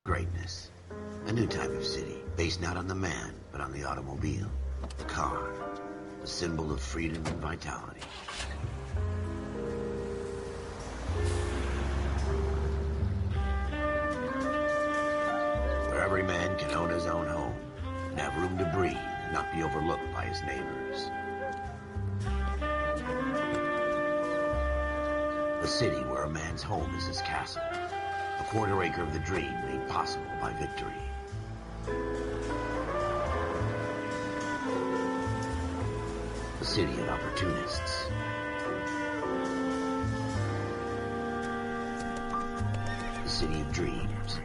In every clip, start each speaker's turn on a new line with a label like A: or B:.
A: Greatness. A new type of city, based not on the man, but on the automobile. The car. The symbol of freedom and vitality. Where every man can own his own home, and have room to breathe, and not be overlooked by his neighbors. A city where a man's home is his castle. A quarter acre of the dream made possible by victory. A city of opportunists. A city of dreams,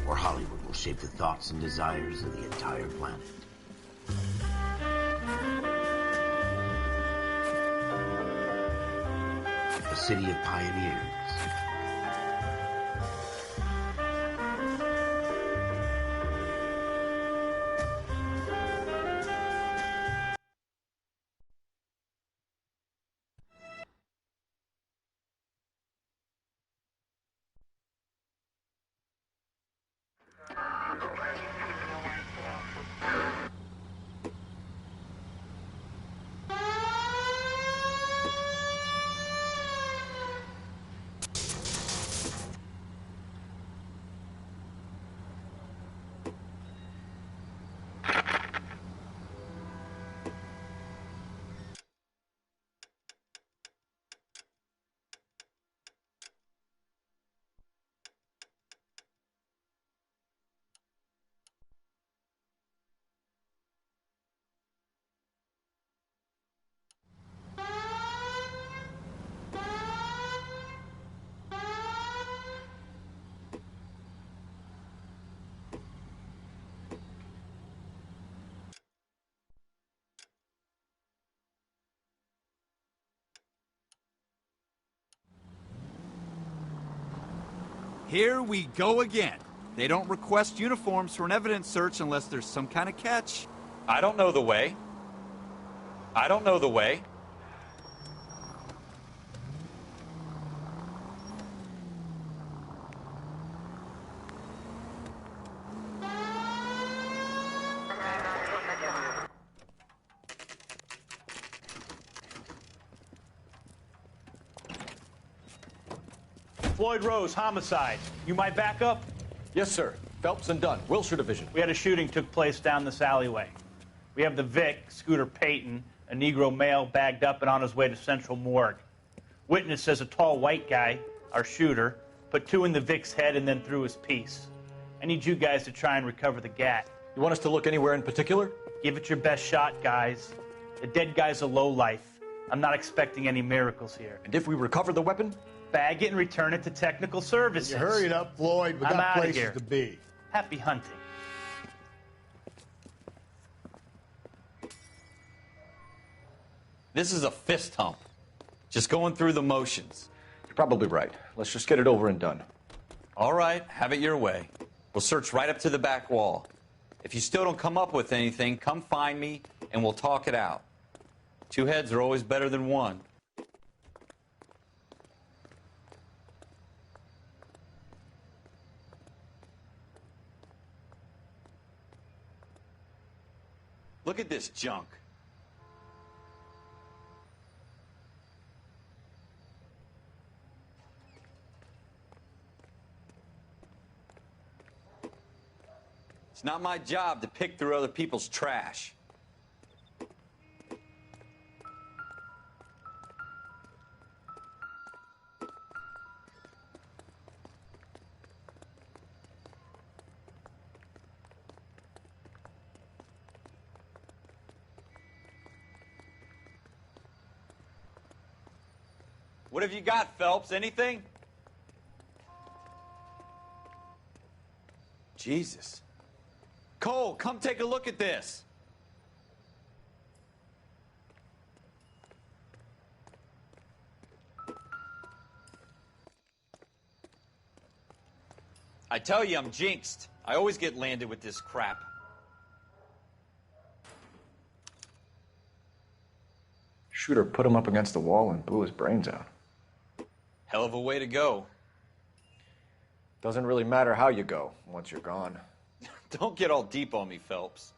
A: where Hollywood will shape the thoughts and desires of the entire planet. A city of pioneers.
B: Here we go again. They don't request uniforms for an evidence search unless there's some kind of catch.
C: I don't know the way. I don't know the way.
D: Floyd Rose, homicide. You might back up?
E: Yes, sir. Phelps and Dunn, Wilshire Division.
D: We had a shooting took place down this alleyway. We have the Vic, Scooter Payton, a Negro male bagged up and on his way to Central Morgue. Witness says a tall white guy, our shooter, put two in the Vic's head and then threw his piece. I need you guys to try and recover the gat.
E: You want us to look anywhere in particular?
D: Give it your best shot, guys. The dead guy's a lowlife. I'm not expecting any miracles here.
E: And if we recover the weapon?
D: Bag it and return it to technical services.
F: You hurry it up, Floyd. We got places to be.
D: Happy hunting.
C: This is a fist hump. Just going through the motions.
E: You're probably right. Let's just get it over and done.
C: All right, have it your way. We'll search right up to the back wall. If you still don't come up with anything, come find me and we'll talk it out. Two heads are always better than one. Look at this junk. It's not my job to pick through other people's trash. What have you got, Phelps? Anything? Jesus. Cole, come take a look at this. I tell you, I'm jinxed. I always get landed with this crap.
E: Shooter put him up against the wall and blew his brains out.
C: Hell of a way to go.
E: Doesn't really matter how you go once you're gone.
C: Don't get all deep on me, Phelps.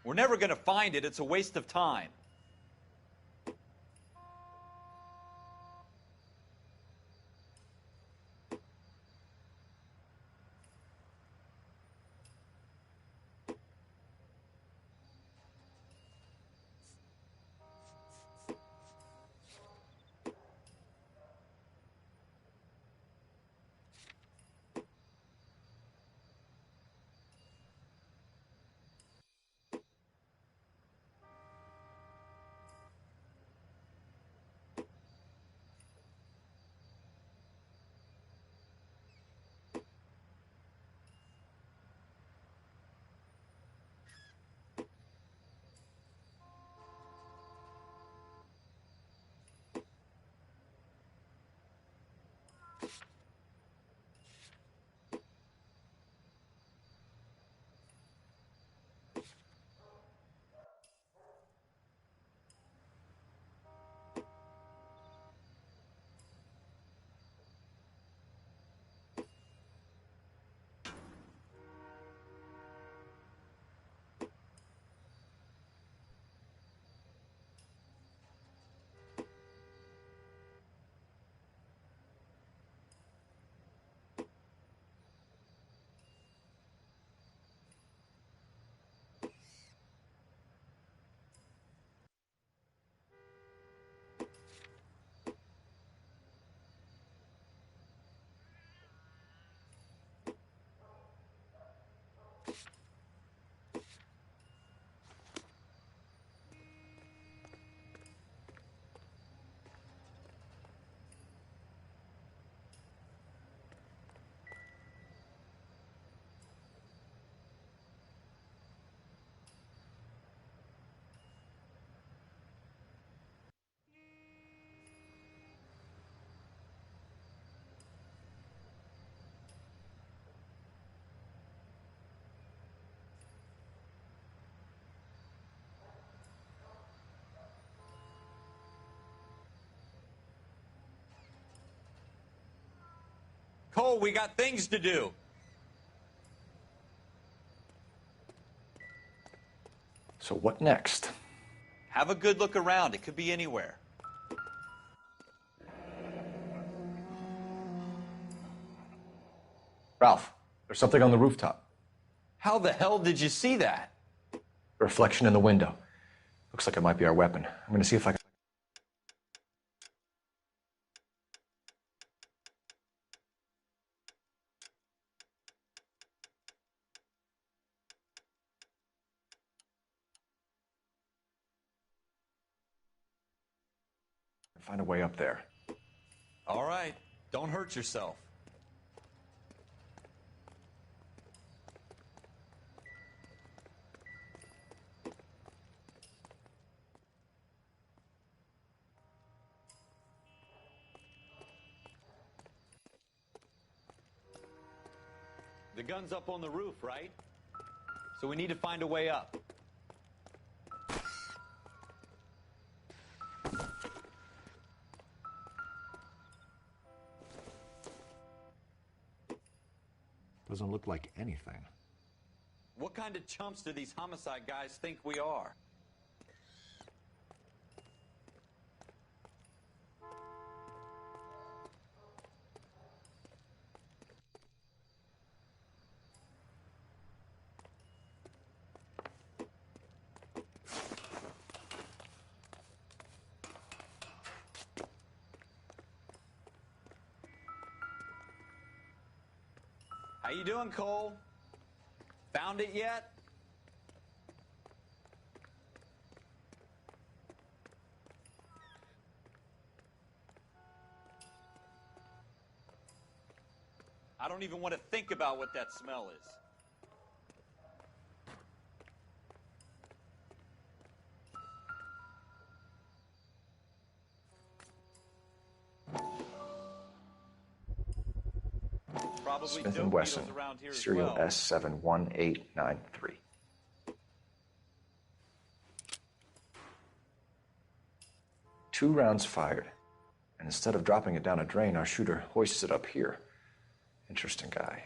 C: We're never going to find it. It's a waste of time. Cole, we got things to do.
E: So what next?
C: Have a good look around. It could be anywhere.
E: Ralph, there's something on the rooftop.
C: How the hell did you see that?
E: A reflection in the window. Looks like it might be our weapon. I'm going to see if I can... find a way up there.
C: All right. Don't hurt yourself. The gun's up on the roof, right? So we need to find a way up.
E: Doesn't look like anything.
C: What kind of chumps do these homicide guys think we are? How you doing, Cole? Found it yet? I don't even want to think about what that smell is.
E: Smith & Wesson, serial S71893. 2 rounds fired. And instead of dropping it down a drain, our shooter hoists it up here. Interesting guy.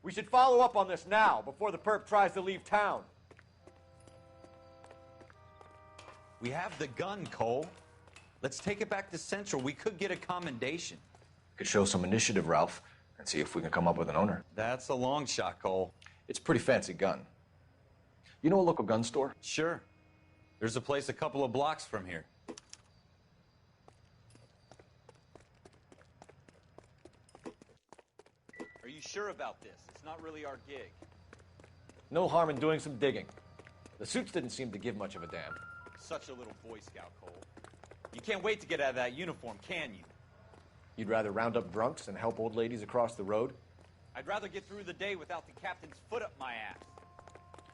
G: We should follow up on this now, before the perp tries to leave town.
C: We have the gun, Cole. Let's take it back to Central. We could get a commendation.
E: Could show some initiative, Ralph, and see if we can come up with an owner.
C: That's a long shot, Cole.
E: It's a pretty fancy gun. You know a local gun store?
C: Sure. There's a place a couple of blocks from here. Are you sure about this? It's not really our gig.
E: No harm in doing some digging. The suits didn't seem to give much of a damn.
C: Such a little Boy Scout, Cole. You can't wait to get out of that uniform, can you?
E: You'd rather round up drunks and help old ladies across the road?
C: I'd rather get through the day without the captain's foot up my ass.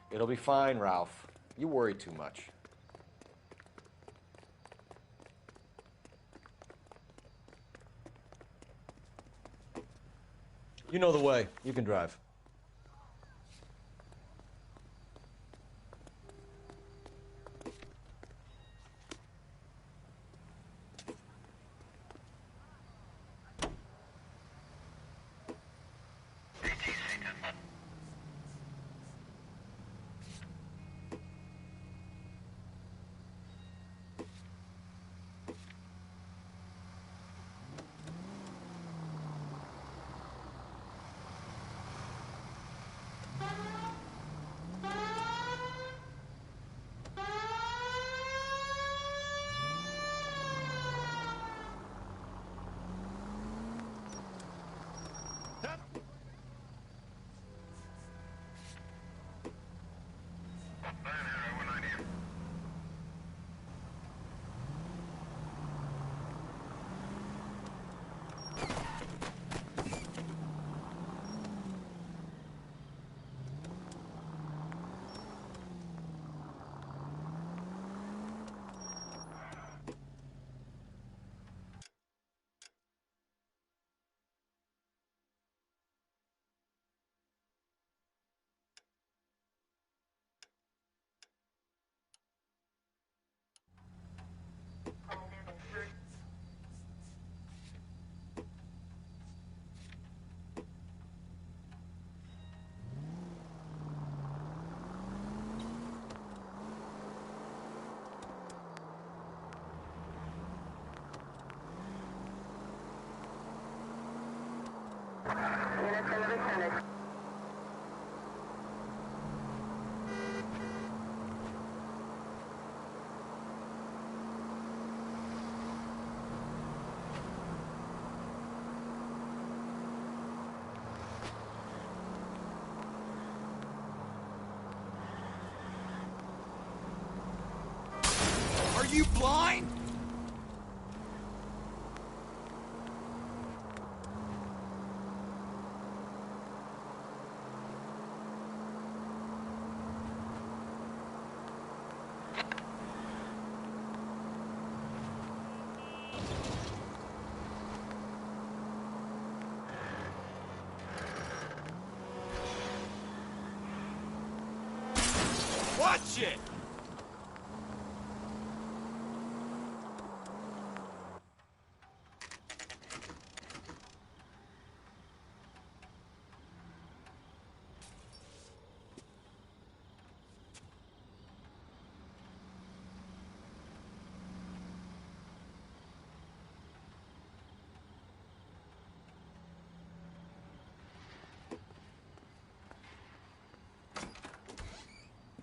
E: It'll be fine, Ralph. You worry too much. You know the way. You can drive.
B: Are you blind? Watch it!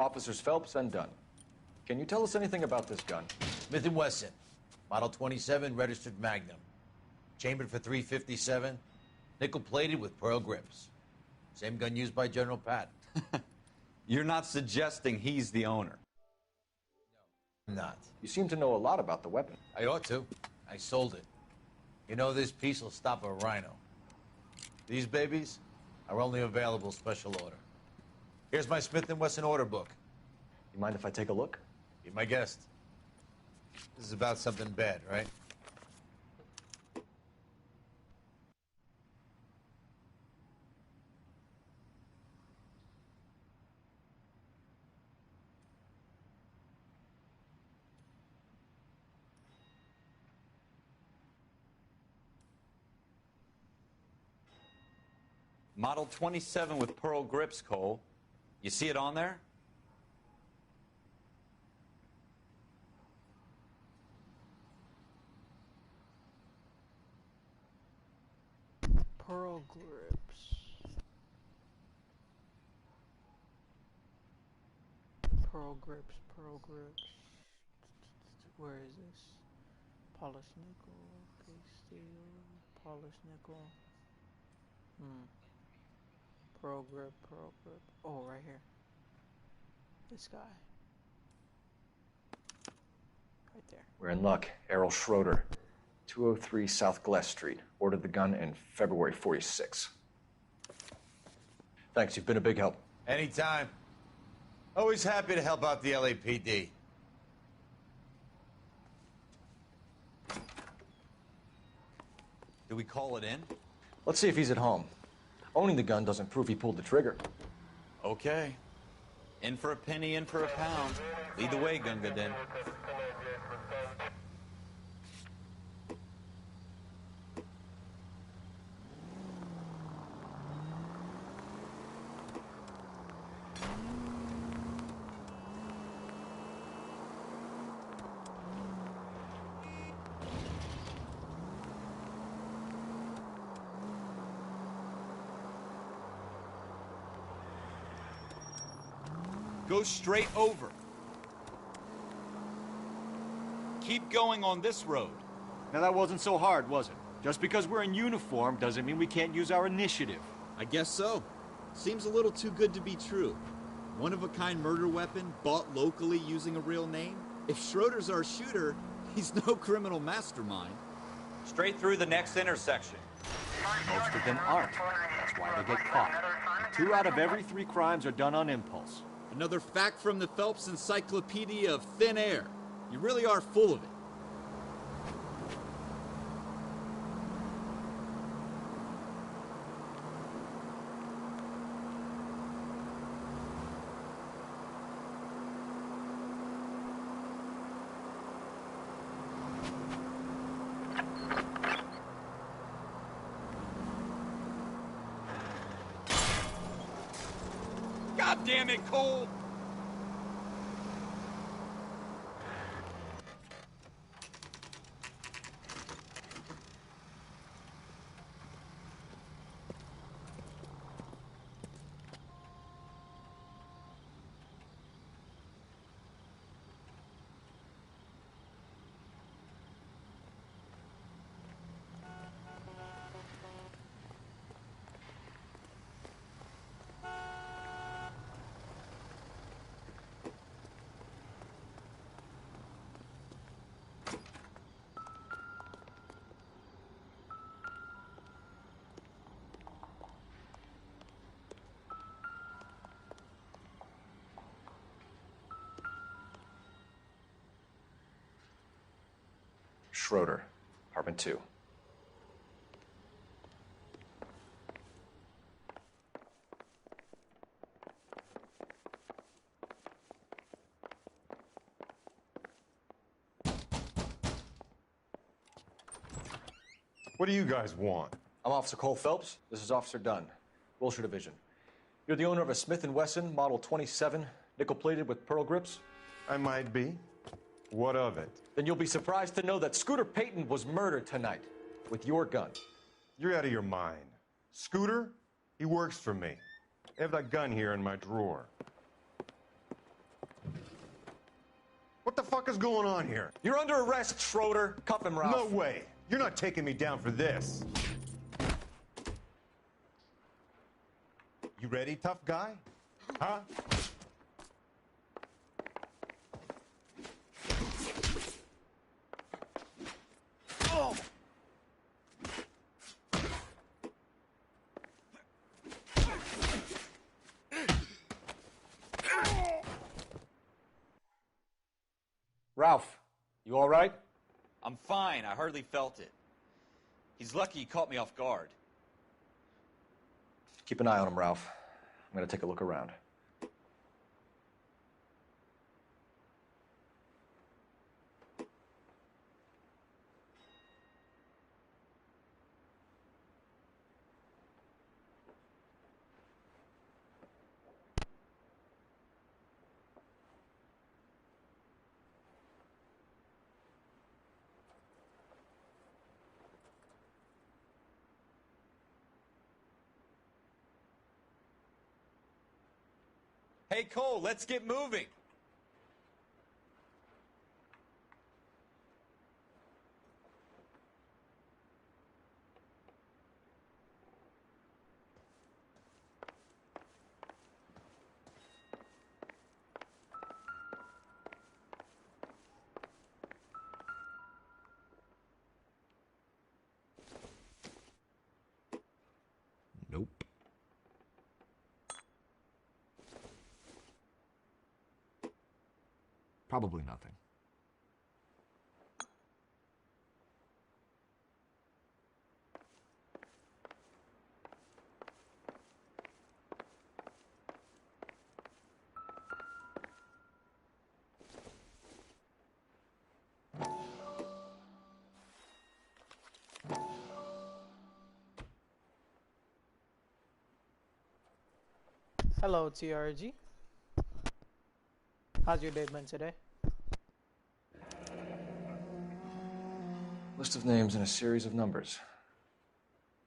E: Officers Phelps and Dunn. Can you tell us anything about this gun?
H: Smith & Wesson, Model 27, registered Magnum. Chambered for .357, nickel-plated with pearl grips. Same gun used by General Patton.
C: You're not suggesting he's the owner?
H: I'm not.
E: You seem to know a lot about the weapon.
H: I ought to. I sold it. You know, this piece will stop a rhino. These babies are only available special order. Here's my Smith & Wesson order book.
E: You mind if I take a look?
H: Be my guest. This is about something bad, right?
C: Model 27 with pearl grips, Cole. You see it on there?
I: Pearl grips. Pearl grips, pearl grips. Where is this? Polished nickel, okay, steel, polished nickel. Pearl grip, pearl grip. Oh, right here. This guy. Right there.
E: We're in luck. Errol Schroeder, 203 South Glass Street. Ordered the gun in February 46. Thanks, you've been a big help.
H: Anytime. Always happy to help out the LAPD.
C: Do we call it in?
E: Let's see if he's at home. Owning the gun doesn't prove he pulled the trigger.
C: Okay. In for a penny, in for a pound. Lead the way, Gunga Din.
B: Go straight over. Keep going on this road.
G: Now that wasn't so hard, was it? Just because we're in uniform doesn't mean we can't use our initiative.
B: I guess so. Seems a little too good to be true. One-of-a-kind murder weapon bought locally using a real name? If Schroeder's our shooter, he's no criminal mastermind.
C: Straight through the next intersection.
G: Most of them aren't. That's why they get caught. 2 out of every 3 crimes are done on impulse.
B: Another fact from the Phelps Encyclopedia of Thin Air. You really are full of it. God damn it, Cole!
E: Schroeder, apartment 2.
J: What do you guys want?
E: I'm Officer Cole Phelps. This is Officer Dunn, Wilshire Division. You're the owner of a Smith & Wesson Model 27, nickel-plated with pearl grips?
J: I might be. What of it?
E: Then you'll be surprised to know that Scooter Payton was murdered tonight with your gun.
J: You're out of your mind. Scooter? He works for me. I have that gun here in my drawer. What the fuck is going on here?
E: You're under arrest, Schroeder. Cuff him, Ralph.
J: No way. You're not taking me down for this. You ready, tough guy? Huh?
E: Oh! Ralph, you all right?
C: I'm fine. I hardly felt it. He's lucky he caught me off guard.
E: Keep an eye on him, Ralph. I'm gonna take a look around.
C: Hey, Cole, let's get moving.
K: Nope. Probably nothing.
I: Hello, TRG. How's your day been today?
E: List of names and a series of numbers.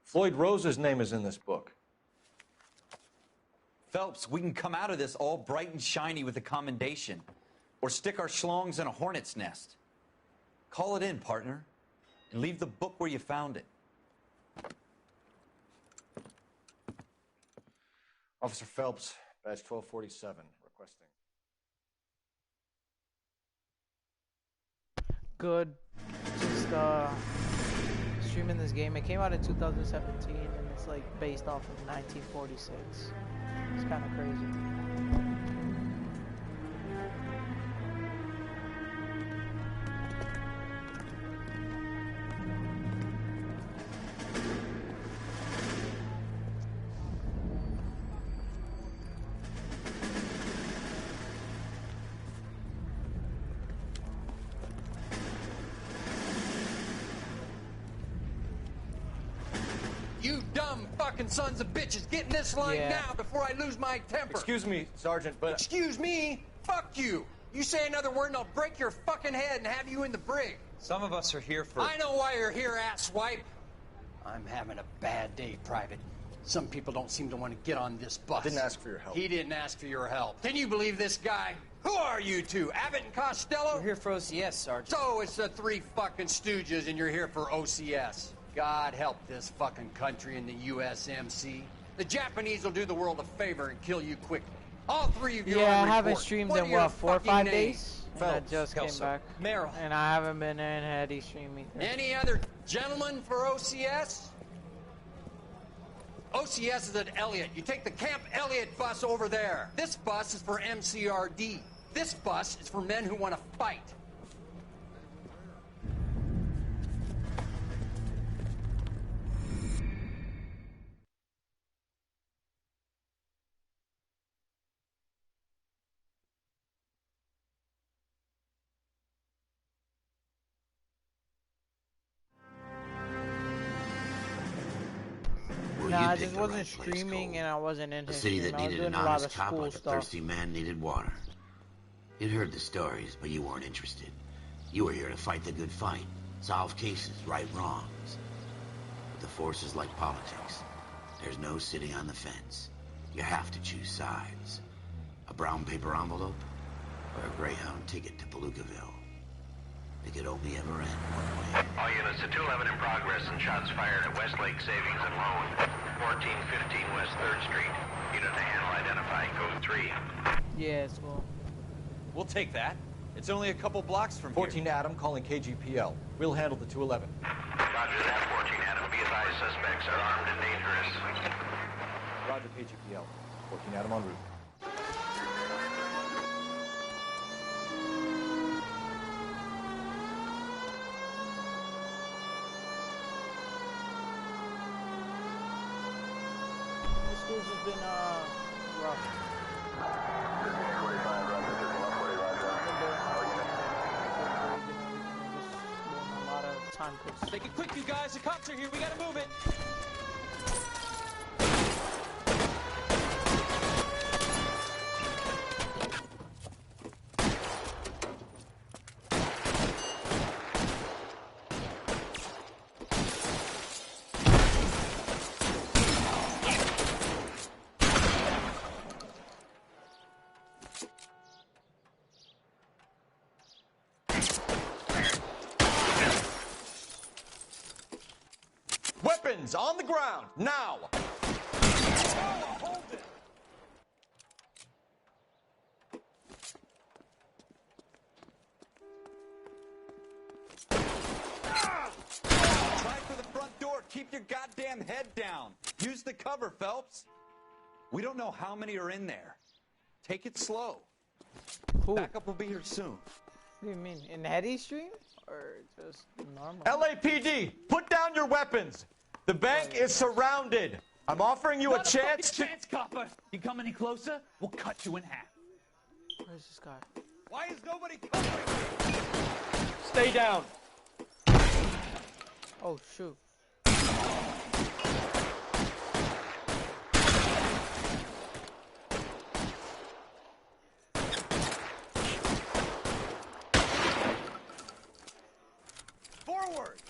E: Floyd Rose's name is in this book.
C: Phelps, we can come out of this all bright and shiny with a commendation. Or stick our schlongs in a hornet's nest. Call it in, partner. And leave the book where you found it.
E: Officer Phelps, badge 1247, requesting.
I: Good. Just streaming this game. It came out in 2017 and it's like based off of 1946. It's kind of crazy.
L: You dumb fucking sons of bitches, get in this line now before I lose my temper.
E: Excuse me, Sergeant, but...
L: Excuse me? Fuck you. You say another word and I'll break your fucking head and have you in the brig.
C: Some of us are here for...
L: I know why you're here, asswipe. I'm having a bad day, Private. Some people don't seem to want to get on this bus.
E: Didn't ask for your help.
L: He didn't ask for your help. Can you believe this guy? Who are you two? Abbott and Costello?
M: We're here for OCS, Sergeant.
L: So it's the three fucking stooges and you're here for OCS. God help this fucking country and the USMC. The Japanese will do the world a favor and kill you quickly. All three of you
I: Yeah,
L: on
I: I haven't
L: report.
I: streamed
L: What
I: in,
L: are your
I: 4 or 5
L: fucking
I: days?
L: names?
I: And I just came back.
M: Merrill.
I: And I haven't been in Eddie stream either.
L: Any other gentlemen for OCS? OCS is at Elliott. You take the Camp Elliott bus over there. This bus is for MCRD. This bus is for men who want to fight.
I: No, I just wasn't streaming and I wasn't in
A: A
I: his
A: city
I: stream.
A: that
I: I was
A: needed
I: doing
A: an
I: a lot
A: honest
I: of
A: cop
I: school
A: like a
I: stuff.
A: thirsty man needed water. You'd heard the stories, but you weren't interested. You were here to fight the good fight, solve cases, right wrongs. But the force is like politics. There's no sitting on the fence. You have to choose sides. A brown paper envelope or a Greyhound ticket to Palookaville. It could only ever end one way.
N: All units to 211 in progress and shots fired at Westlake Savings and Loan, 1415 West 3rd Street. Unit to handle identify, code 3.
I: Yeah, it's cool.
C: We'll take that. It's only a couple blocks from
E: 14 Adam calling KGPL. We'll handle the 211.
N: Roger that, 14 Adam. Be advised, suspects are armed and dangerous.
E: Roger KGPL. 14 Adam en route.
I: The school's just been rough.
M: Make it quick, you guys. The cops are here. We gotta move it.
E: weapons on the ground, now! Oh, hold it!
C: Try for the front door. Keep your goddamn head down. Use the cover, Phelps. We don't know how many are in there. Take it slow. Backup will be here soon.
I: What do you mean? In heady stream? Or just normal?
E: LAPD, put down your weapons. The bank is surrounded. I'm offering you a chance to...
M: chance, copper. You come any closer, we'll cut you in half.
I: Where's this guy?
C: Why is nobody covering me?
E: Stay down.
I: Oh, shoot.
C: Forward!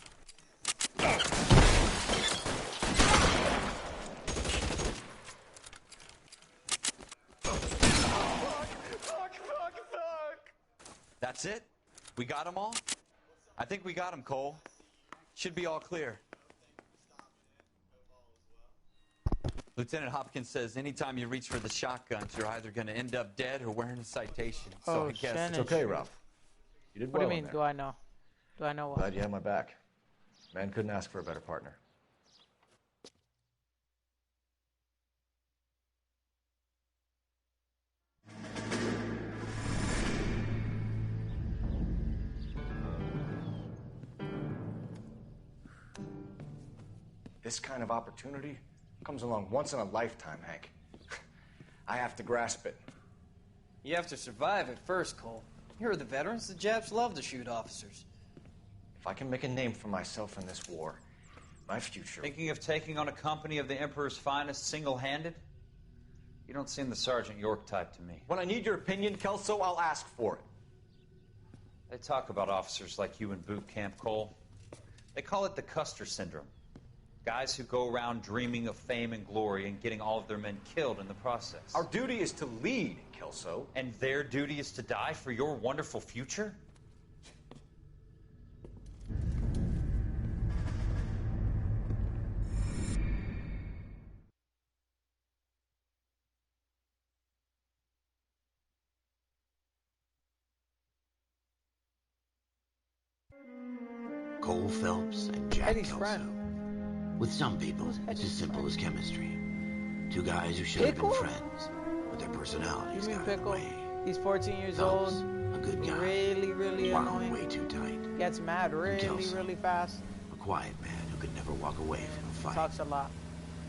C: That's it? We got them all? I think we got them, Cole. Should be all clear. Lieutenant Hopkins says anytime you reach for the shotguns, you're either going to end up dead or wearing a citation. So I guess
E: it's okay, Ralph. You did
I: What
E: well
I: do you mean, do I know? Do I know what?
E: Glad you had my back. Man couldn't ask for a better partner. This kind of opportunity comes along once in a lifetime, Hank. I have to grasp it.
O: You have to survive it first, Cole. Here are the veterans. The Japs love to shoot officers.
E: If I can make a name for myself in this war, my future...
C: Thinking of taking on a company of the Emperor's finest single-handed? You don't seem the Sergeant York type to me.
E: When I need your opinion, Kelso, I'll ask for it.
C: They talk about officers like you in boot camp, Cole. They call it the Custer syndrome. Guys who go around dreaming of fame and glory and getting all of their men killed in the process.
E: Our duty is to lead, Kelso.
C: And their duty is to die for your wonderful future?
A: Cole Phelps and Jack
I: Eddie's
A: Kelso.
I: friend.
A: With some people, it's as simple as chemistry. Two guys who should have been friends, but their personalities
I: You mean
A: got in the
I: Pickle?
A: way.
I: He's 14 years
A: Phelps,
I: old.
A: a good guy.
I: Really
A: wound
I: annoying.
A: way too tight.
I: Gets mad
A: Kelso,
I: really fast.
A: a quiet man who could never walk away from a fight.
I: Talks a lot.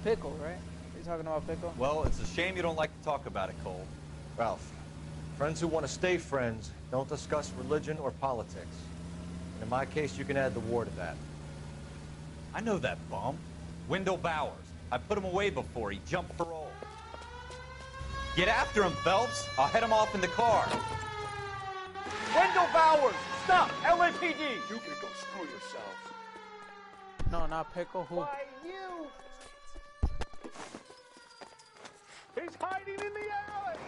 I: Pickle, right? You talking about Pickle?
C: Well, it's a shame you don't like to talk about it, Cole.
E: Ralph, friends who want to stay friends don't discuss religion or politics. And in my case, you can add the war to that.
C: I know that bum. Wendell Bowers. I put him away before. He jumped parole. Get after him, Phelps. I'll head him off in the car.
E: Wendell Bowers! Stop! LAPD!
J: You can go screw yourself.
I: No, not Pickle. Who?
J: Why, you! He's hiding in the alley!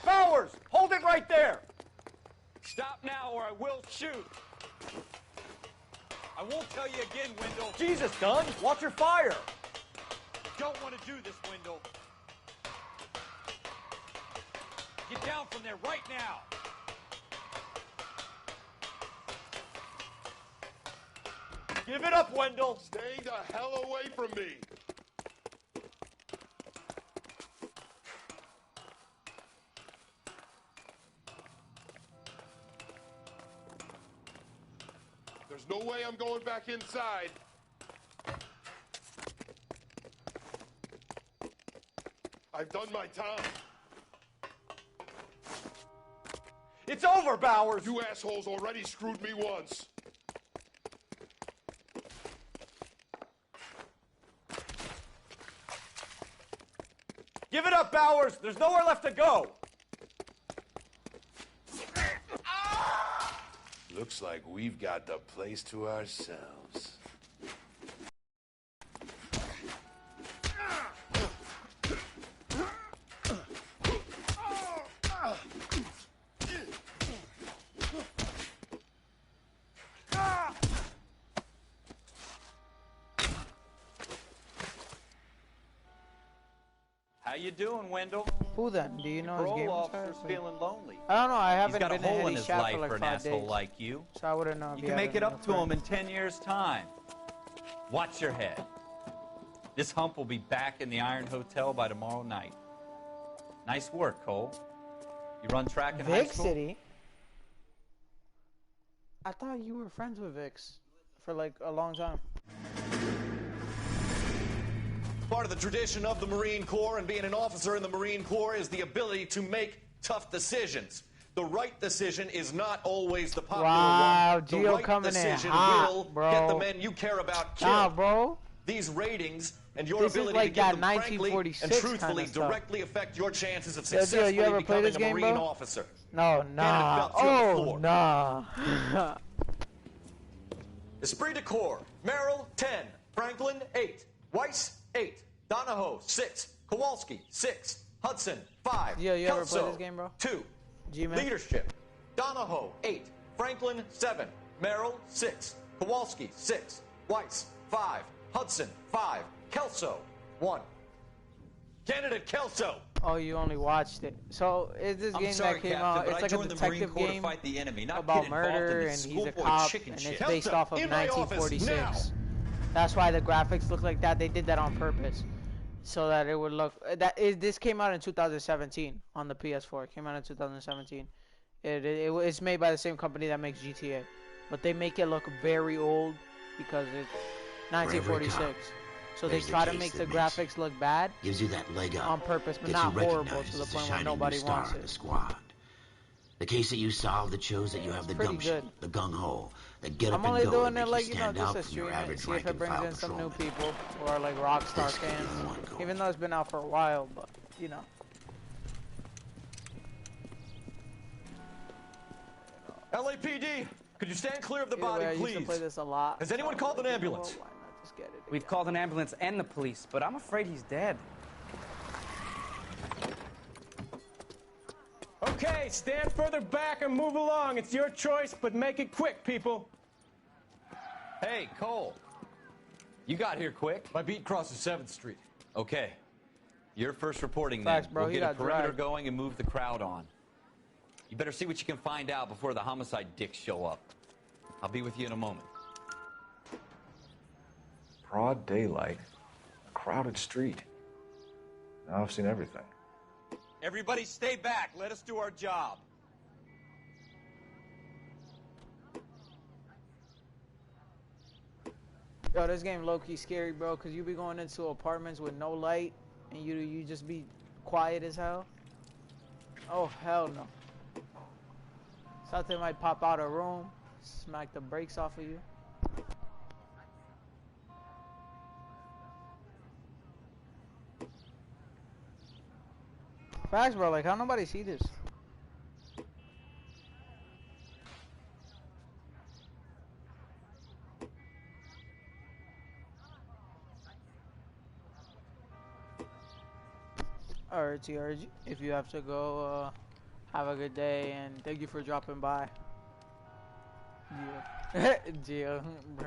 E: Bowers! Hold it right there!
C: Stop now or I will shoot. I won't tell you again, Wendell.
E: Jesus, Gunn! Watch your fire!
C: Don't want to do this, Wendell. Get down from there right now.
E: Give it up, Wendell!
J: Stay the hell away from me! There's no way I'm going back inside. I've done my time.
E: It's over, Bowers!
J: You assholes already screwed me once.
E: Give it up, Bowers! There's nowhere left to go!
J: Looks like we've got the place to ourselves.
C: you doing, Wendell?
I: Who then? Do you know his
C: Parole
I: game?
C: officer's feeling lonely.
I: I don't know. I haven't
C: He's got
I: been
C: a hole
I: in
C: in
I: his
C: his
I: shop
C: life
I: for like
C: for an
I: 5
C: asshole
I: days.
C: like you.
I: So I wouldn't know. If
C: You
I: he
C: can
I: had
C: make it
I: a
C: up to him in 10 years' time. Watch your head. This hump will be back in the Iron Hotel by tomorrow night. Nice work, Cole. You run track in high
I: Vic
C: school?
I: City. I thought you were friends with Vix for like a long time.
P: Part of the tradition of the Marine Corps and being an officer in the Marine Corps is the ability to make tough decisions. The right decision is not always the popular
I: Wow,
P: one. The
I: Gio
P: right
I: coming in
P: decision
I: hot,
P: will
I: bro.
P: get the men you care about killed.
I: Nah, bro.
P: These ratings and your
I: This is
P: ability
I: like
P: to give
I: that
P: them frankly and
I: 1946
P: truthfully
I: kinda stuff.
P: directly affect your chances of
I: Yo, Gio,
P: successfully
I: you ever play
P: becoming
I: this
P: a
I: game,
P: Marine
I: bro?
P: officer.
I: No, nah.
P: belts, you're on the
I: Oh,
P: floor.
I: nah.
P: Esprit de Corps, Merrill 10, Franklin 8, Weiss 8, Donahoe 6, Kowalski 6, Hudson 5,
I: Yo, you ever play
P: Kelso
I: this game, bro?
P: 2,
I: G-Man?
P: Leadership, Donahoe 8, Franklin 7, Merrill 6, Kowalski 6, Weiss 5, Hudson 5, Kelso 1. Candidate Kelso.
I: Oh, you only watched it. So is this
C: I'm
I: game
C: sorry,
I: that came
C: Captain,
I: out?
C: but
I: It's
C: I
I: like a
C: joined the Marine
I: detective
C: Corps to
I: game
C: fight the enemy, not
I: about
C: get involved in
I: murder,
C: this
I: and he's a
C: schoolboy
I: cop,
C: chicken
I: and
C: shit.
I: it's based off of
P: in my office
I: 1946. That's why the graphics look like that. They did that on purpose, so that it would look. This came out in 2017 on the PS4. It came out in 2017. It's made by the same company that makes GTA, but they make it look very old because it's 1946. So they
A: There's the
I: try to
A: case
I: make
A: that
I: the
A: makes-
I: graphics look bad
A: Gives you that leg up.
I: on purpose, but
A: Gets
I: not
A: you
I: horrible
A: recognized
I: to the
A: as a
I: point where
A: shining
I: nobody
A: new star
I: wants
A: in
I: it.
A: the squad. The case that you solved that shows that you have the
I: pretty
A: gumption, the gung-ho, the get up
I: I'm
A: and
I: only
A: go
I: doing
A: that
I: it
A: makes
I: like,
A: you
I: you know,
A: stand
I: just
A: out
I: to
A: from
I: stream
A: your
I: it,
A: average
I: see if
A: rank
I: it
A: and
I: brings
A: file
I: in some new
A: patrolman.
I: people who are like Rockstar
A: This could be the one
I: fans.
A: goal.
I: Even though it's been out for a while, but you know.
P: LAPD, could you stand clear of the
I: Either way,
P: body,
I: I used to
P: please?
I: play this a lot.
P: Has anyone called an ambulance?
I: Why not just get it?
Q: We've called an ambulance and the police, but I'm afraid he's dead.
R: Okay, stand further back and move along. It's your choice, but make it quick, people.
C: Hey, Cole. You got here quick.
E: My beat crosses 7th Street.
C: Okay. You're first reporting
I: Facts,
C: then.
I: bro,
C: We'll
I: he
C: get a
I: got
C: perimeter
I: dragged.
C: going and move the crowd on. You better see what you can find out before the homicide dicks show up. I'll be with you in a moment.
E: Broad daylight, a crowded street. Now I've seen everything.
C: Everybody stay back. Let us do our job.
I: Yo, this game low-key scary, bro, because you be going into apartments with no light, and you just be quiet as hell. Oh, hell no. Something might pop out of room, smack the brakes off of you. Facts, bro, like, how nobody see this? Alright, TRG, if you have to go, have a good day, and thank you for dropping by. Yeah. Gio, bro.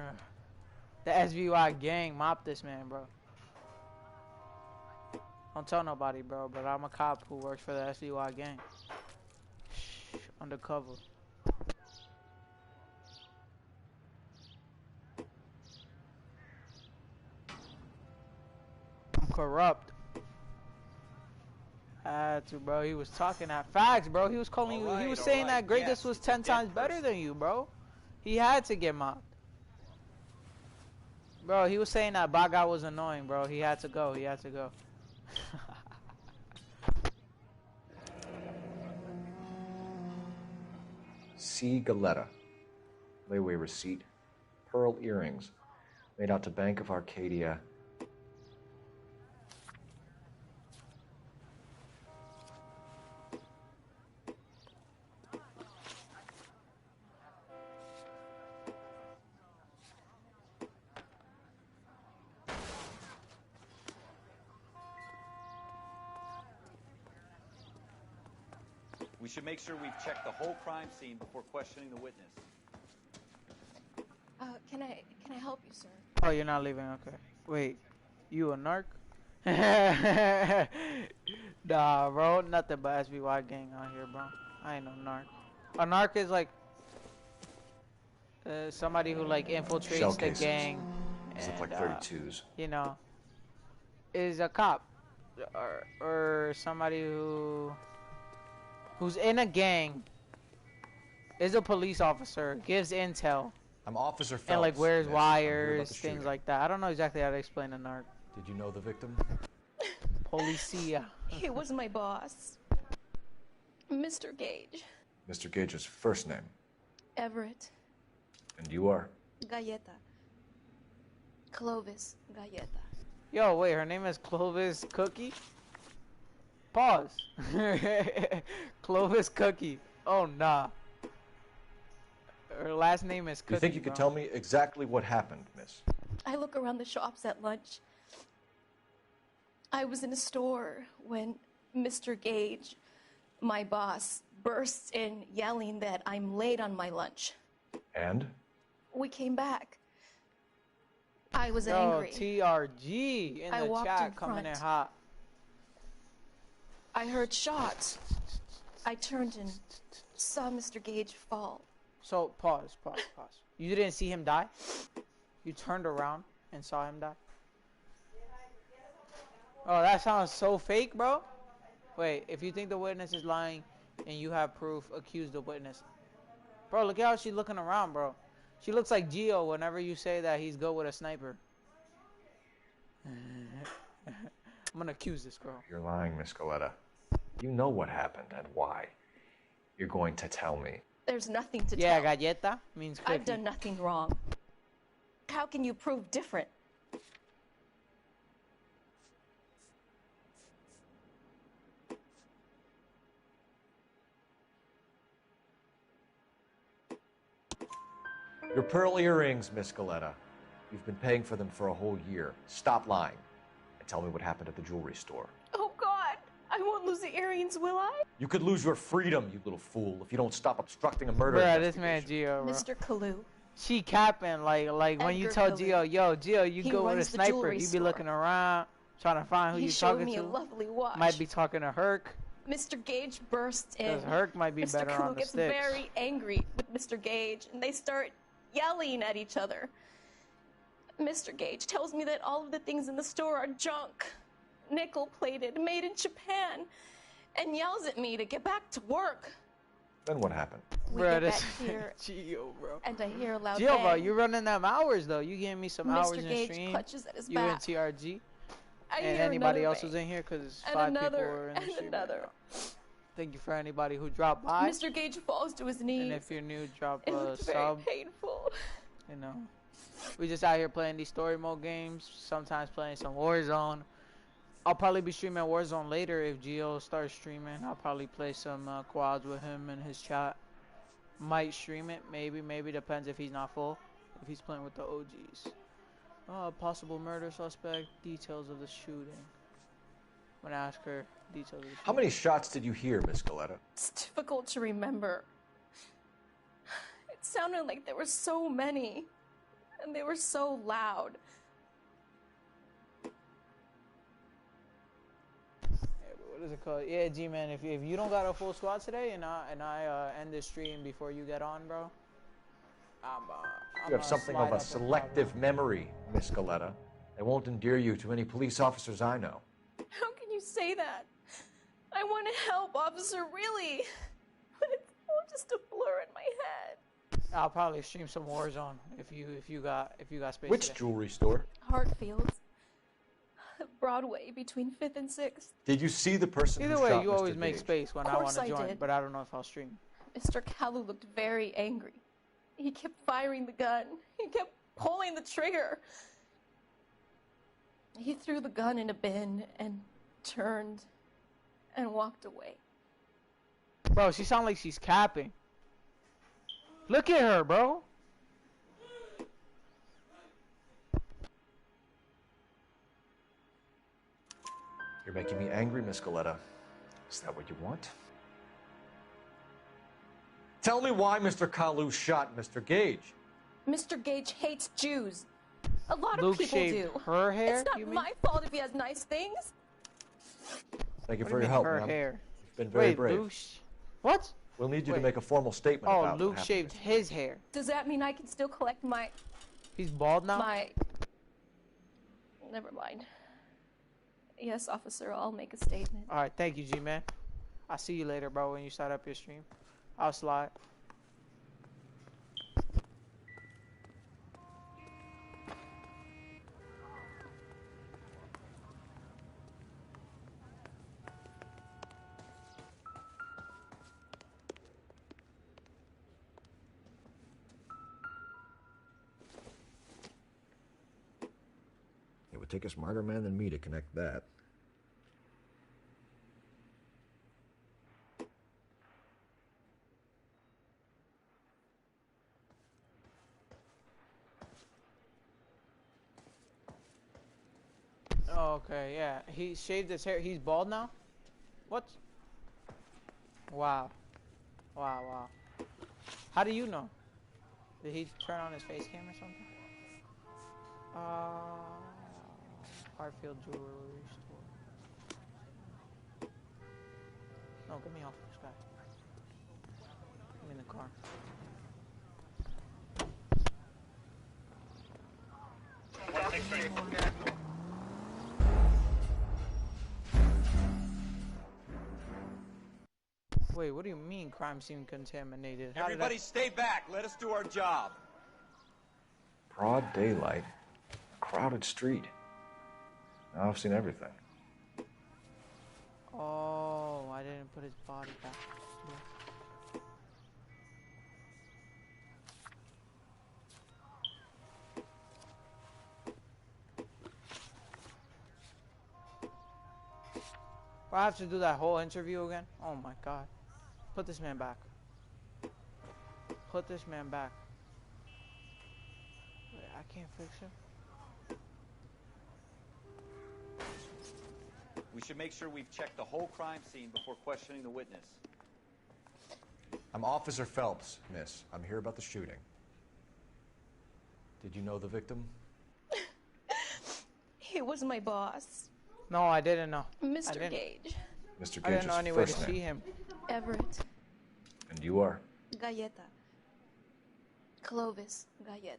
I: The SVY gang mopped this man, bro. Don't tell nobody, bro, but I'm a cop who works for the SVY gang. Shh, undercover. I'm corrupt. Bro, he was talking at facts, bro. He was calling you. He was saying that greatness was 10 times better than you, bro. He had to get mobbed. Bro, he was saying that Baga was annoying, bro. He had to go. He had to go.
E: C. Galetta. Layaway receipt. Pearl earrings. Made out to Bank of Arcadia.
C: We should make sure we've checked the whole crime scene before questioning the witness.
S: Can I help you, sir?
I: Oh, you're not leaving? Okay. Wait, you a narc? Nah, bro, nothing but SBY gang out here, bro. I ain't no narc. A narc is like somebody who like infiltrates the gang.
E: These look like
I: And,
E: 32s.
I: you know, is a cop or somebody who's in a gang, is a police officer, gives intel.
E: I'm Officer Phelps.
I: And like wears
E: Miss. I'm here about
I: wires,
E: the
I: things
E: shooting.
I: like that. I don't know exactly how to explain a narc.
E: Did you know the victim?
I: Policia.
S: He was my boss, Mr. Gage.
E: Mr. Gage's first name.
S: Everett.
E: And you are?
S: Galleta. Clovis Galleta.
I: Yo, wait, her name is Clovis Cookie? Pause. Clovis Cookie. Oh, nah. Her last name is Cookie.
E: You think you could tell me exactly what happened, miss?
S: I look around the shops at lunch. I was in a store when Mr. Gage, my boss, bursts in yelling that I'm late on my lunch.
E: And?
S: We came back. I was
I: Yo,
S: angry.
I: TRG in
S: I
I: the
S: walked
I: chat
S: in
I: coming in
S: front.
I: hot.
S: I heard shots. I turned and saw Mr. Gage fall.
I: So, pause. You didn't see him die? You turned around and saw him die? Oh, that sounds so fake, bro. Wait, if you think the witness is lying and you have proof, accuse the witness. Bro, look at how she's looking around, bro. She looks like Gio whenever you say that he's good with a sniper. I'm gonna accuse this girl.
E: You're lying, Miss Galleta. You know what happened and why. You're going to tell me.
S: There's nothing to
I: Yeah,
S: tell.
I: galleta means cookie.
S: I've done nothing wrong. How can you prove different?
E: Your pearl earrings, Miss Galleta. You've been paying for them for a whole year. Stop lying and tell me what happened at the jewelry store.
S: Oh, God. I won't lose the earrings, will I?
E: You could lose your freedom, you little fool, if you don't stop obstructing a murder
I: Bruh, this
E: investigation.
I: man Gio, bro.
S: Mr. Kalu.
I: She capping like when you
S: Edgar
I: tell
S: Kalu.
I: Gio, yo, Gio, you
S: He
I: go with a
S: runs the
I: sniper.
S: jewelry
I: You be
S: store.
I: looking around, trying to find who
S: He
I: you
S: showed
I: talking
S: me
I: to.
S: a lovely watch.
I: Might be talking to Herc.
S: Mr. Gage bursts in.
I: Because Herc might be
S: Mr.
I: better
S: Kalu
I: on the
S: gets
I: sticks.
S: very angry with Mr. Gage, and they start yelling at each other. Mr. Gage tells me that all of the things in the store are junk, nickel-plated, made in Japan, and yells at me to get back to work.
E: Then what happened?
S: We
I: Bruh,
S: get
I: this
S: back here,
I: Gio, bro.
S: and I hear a loud
I: Gio, bro,
S: bang.
I: you running them hours though. You giving me some
S: Mr.
I: hours in
S: Gage
I: stream.
S: clutches at his
I: You
S: back.
I: and TRG.
S: I
I: And
S: hear
I: anybody
S: another
I: else who's
S: bang.
I: in here, because
S: And
I: 5 people
S: another,
I: are in the
S: and
I: stream.
S: another.
I: Right now. Thank you for anybody who dropped by.
S: Mr. Gage falls to his knees.
I: And if you're new, drop
S: It
I: a
S: looked very
I: sub.
S: painful.
I: You know, we just out here playing these story mode games. Sometimes playing some Warzone. I'll probably be streaming Warzone later if Gio starts streaming. I'll probably play some quads with him in his chat. Might stream it, maybe depends if he's not full. If he's playing with the OGs. Possible murder suspect. Details of the shooting. I'm gonna ask her details of the shooting.
E: How many shots did you hear, Miss Galleta?
S: It's difficult to remember. It sounded like there were so many, and they were so loud.
I: What is it called? Yeah, G-Man, if you don't got a full squad today and I end this stream before you get on, bro,
E: You have something of a selective memory, Miss Galleta. It won't endear you to any police officers I know.
S: How can you say that? I want to help, officer, really. But it's all just a blur in my head.
I: I'll probably stream some Warzone if you got space.
E: Which
I: today.
E: jewelry store?
S: Hartfield's. Broadway between 5th and 6th.
E: Did you see the person
I: Either
E: who
I: way,
E: shot
I: you
E: Mr.
I: always make
E: Gage?
I: space when
S: Of
I: I want
S: course
I: to
S: I
I: join,
S: did.
I: but I don't know if I'll stream.
S: Mr. Kalu looked very angry. He kept firing the gun. He kept pulling the trigger. He threw the gun in a bin and turned and walked away.
I: Bro, she sounds like she's capping. Look at her, bro.
E: You're making me angry, Miss Galleta. Is that what you want? Tell me why Mr. Kalu shot Mr. Gage.
S: Mr. Gage hates Jews. A lot
I: Luke
S: of people
I: shaved
S: do.
I: her hair,
S: It's
I: you
S: not
I: mean?
S: my fault if he has nice things.
E: Thank you
I: What
E: for
I: do
E: your
I: mean
E: help,
I: her
E: ma'am.
I: hair?
E: You've been very
I: Wait,
E: brave.
I: Luke what?
E: We'll need you
I: Wait.
E: to make a formal statement
I: Oh,
E: about
I: Luke
E: what happened.
I: shaved his hair.
S: Does that mean I can still collect my...
I: He's bald now?
S: My... Never mind. Yes, officer, I'll make a statement.
I: Alright, thank you, G-Man. I'll see you later, bro, when you start up your stream. I'll slide.
K: It would take a smarter man than me to connect that.
I: Oh, okay, yeah. He shaved his hair. He's bald now? What? Wow. Wow, wow. How do you know? Did he turn on his face cam or something? Hartfield Jewelry Store. No, get me off this guy. I'm in the car. Wait, what do you mean crime scene contaminated? How did
C: Everybody stay back. Let us do our job.
E: Broad daylight, a crowded street. Now I've seen everything.
I: Oh, I didn't put his body back. I have to do that whole interview again? Oh my god. Put this man back. Put this man back. Wait, I can't fix him.
C: We should make sure we've checked the whole crime scene before questioning the witness.
E: I'm Officer Phelps, miss. I'm here about the shooting. Did you know the victim?
S: He was my boss,
I: No, I didn't know.
S: Mr.
I: didn't.
S: Gage.
E: Mr.
I: I didn't know
E: Gage's
I: any way to
E: first
I: see
E: name.
I: him.
S: Everett.
E: And you are?
S: Galleta. Clovis Galleta.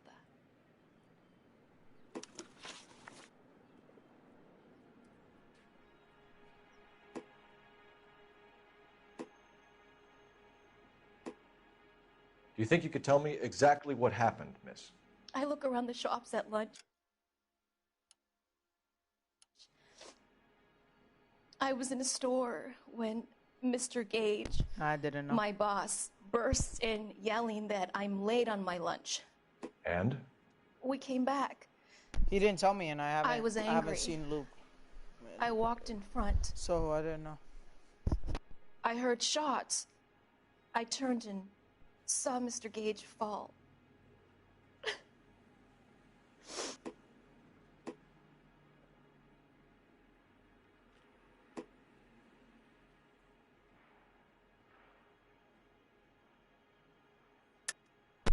E: Do you think you could tell me exactly what happened, miss?
S: I look around the shops at lunch. I was in a store when Mr. Gage,
I: I didn't know.
S: my boss, bursts in yelling that I'm late on my lunch.
E: And?
S: We came back.
I: He didn't tell me, and I
S: was
I: haven't
S: angry.
I: seen Luke.
S: I walked in front.
I: So I didn't know.
S: I heard shots. I turned and saw Mr. Gage fall.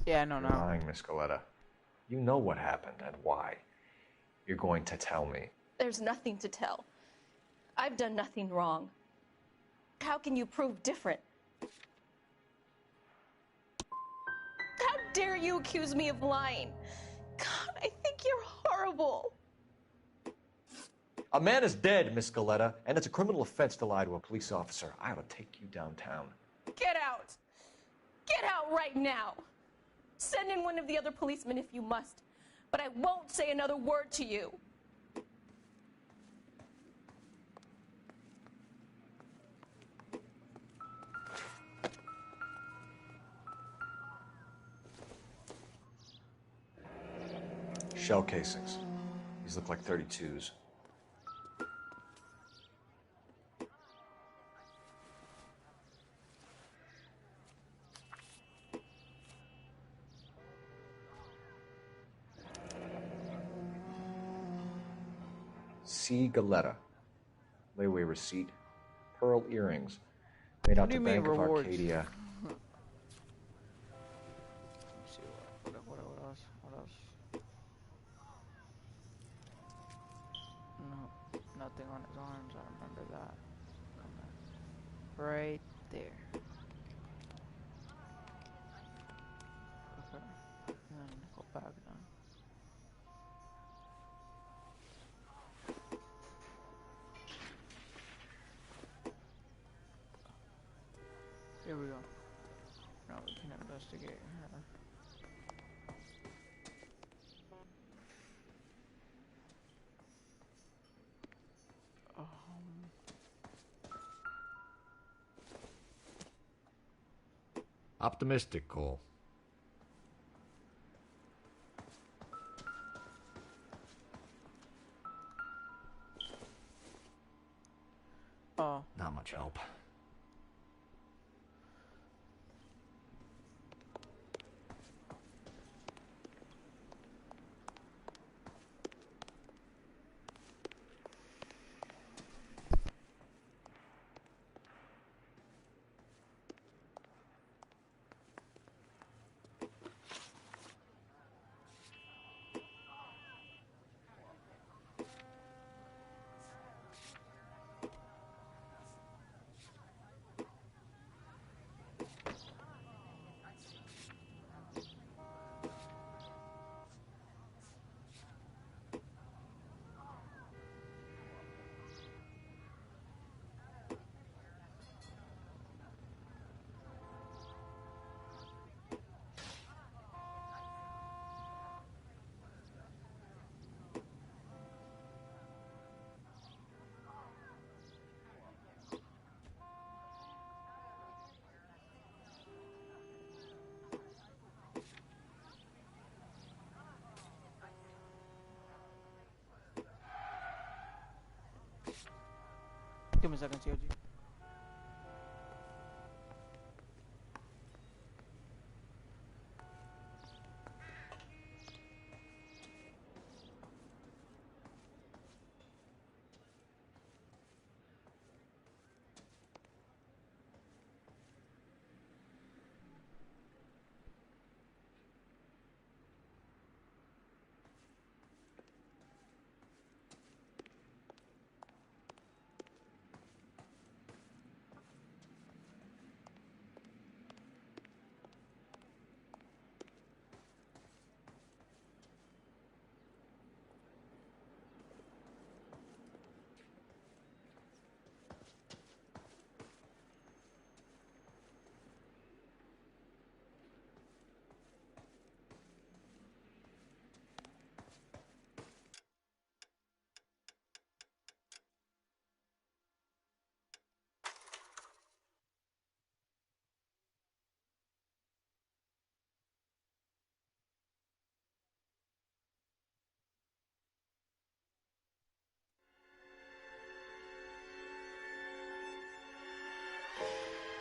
I: Yeah, no,
E: You're lying, Miss Galleta. You know what happened and why. You're going to tell me.
S: There's nothing to tell. I've done nothing wrong. How can you prove different? How dare you accuse me of lying? God, I think you're horrible.
E: A man is dead, Miss Galleta, and it's a criminal offense to lie to a police officer. I ought to take you downtown.
S: Get out. Get out right now. Send in one of the other policemen if you must, but I won't say another word to you.
E: Shell casings. These look like 32s. C. Galleta. Layaway receipt. Pearl earrings. Made out
I: do
E: to
I: you mean
E: Bank of
I: rewards?
E: Arcadia.
I: Let's see what else? What else? something on his arms. I remember that. Right there. Okay. And then go back down. Here we go. Now we can investigate her.
K: Optimistic, Cole.
I: Oh.
K: Not much help.
I: Give me a second, TOG.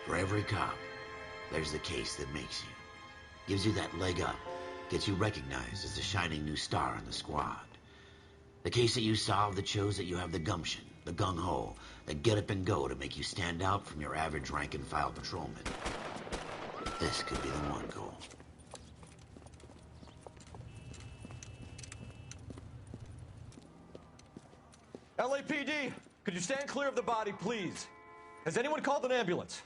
A: For every cop, there's the case that makes you. Gives you that leg up. Gets you recognized as the shining new star in the squad. The case that you solve that shows that you have the gumption, the gung-ho, the get up and go to make you stand out from your average rank-and-file patrolman. This could be the one, Cole.
P: LAPD, could you stand clear of the body, please? Has anyone called an ambulance?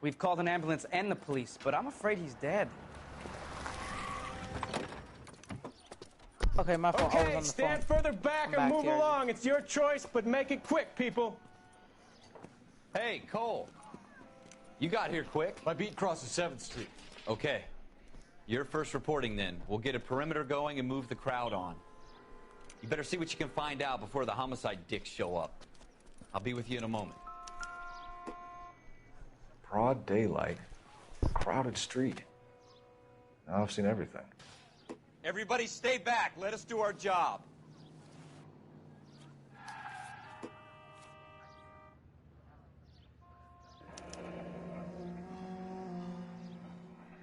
Q: We've called an ambulance and the police, but I'm afraid he's dead.
I: Okay, my fault. I was
R: Okay,
I: on the
R: stand
I: phone.
R: further back
I: I'm
R: and
I: back
R: move
I: here.
R: along. It's your choice, but make it quick, people.
C: Hey, Cole. You got here quick.
P: My beat crosses 7th Street.
C: Okay. You're first reporting then. We'll get a perimeter going and move the crowd on. You better see what you can find out before the homicide dicks show up. I'll be with you in a moment.
E: Broad daylight, crowded street. Now I've seen everything.
C: Everybody stay back. Let us do our job.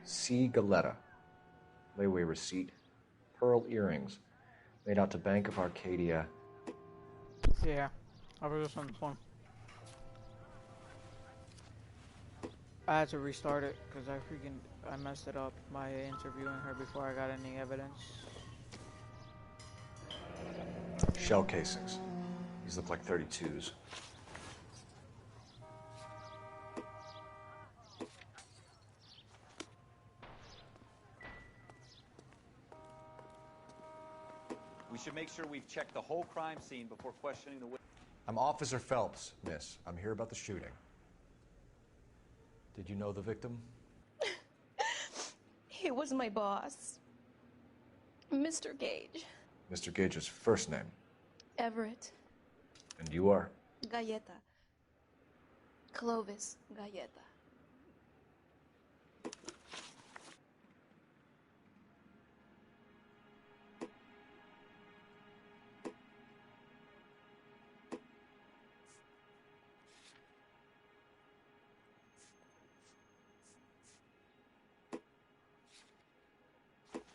E: C. Galetta. Layaway receipt. Pearl earrings. Made out to Bank of Arcadia.
I: Yeah, I was just on the phone. I had to restart it because I messed it up by interviewing her before I got any evidence.
E: Shell casings. These look like 32s.
C: We should make sure we've checked the whole crime scene before questioning the witness.
E: I'm Officer Phelps, miss. I'm here about the shooting. Did you know the victim?
S: He was my boss, Mr. Gage.
E: Mr. Gage's first name.
S: Everett.
E: And you are?
S: Galleta. Clovis Galleta.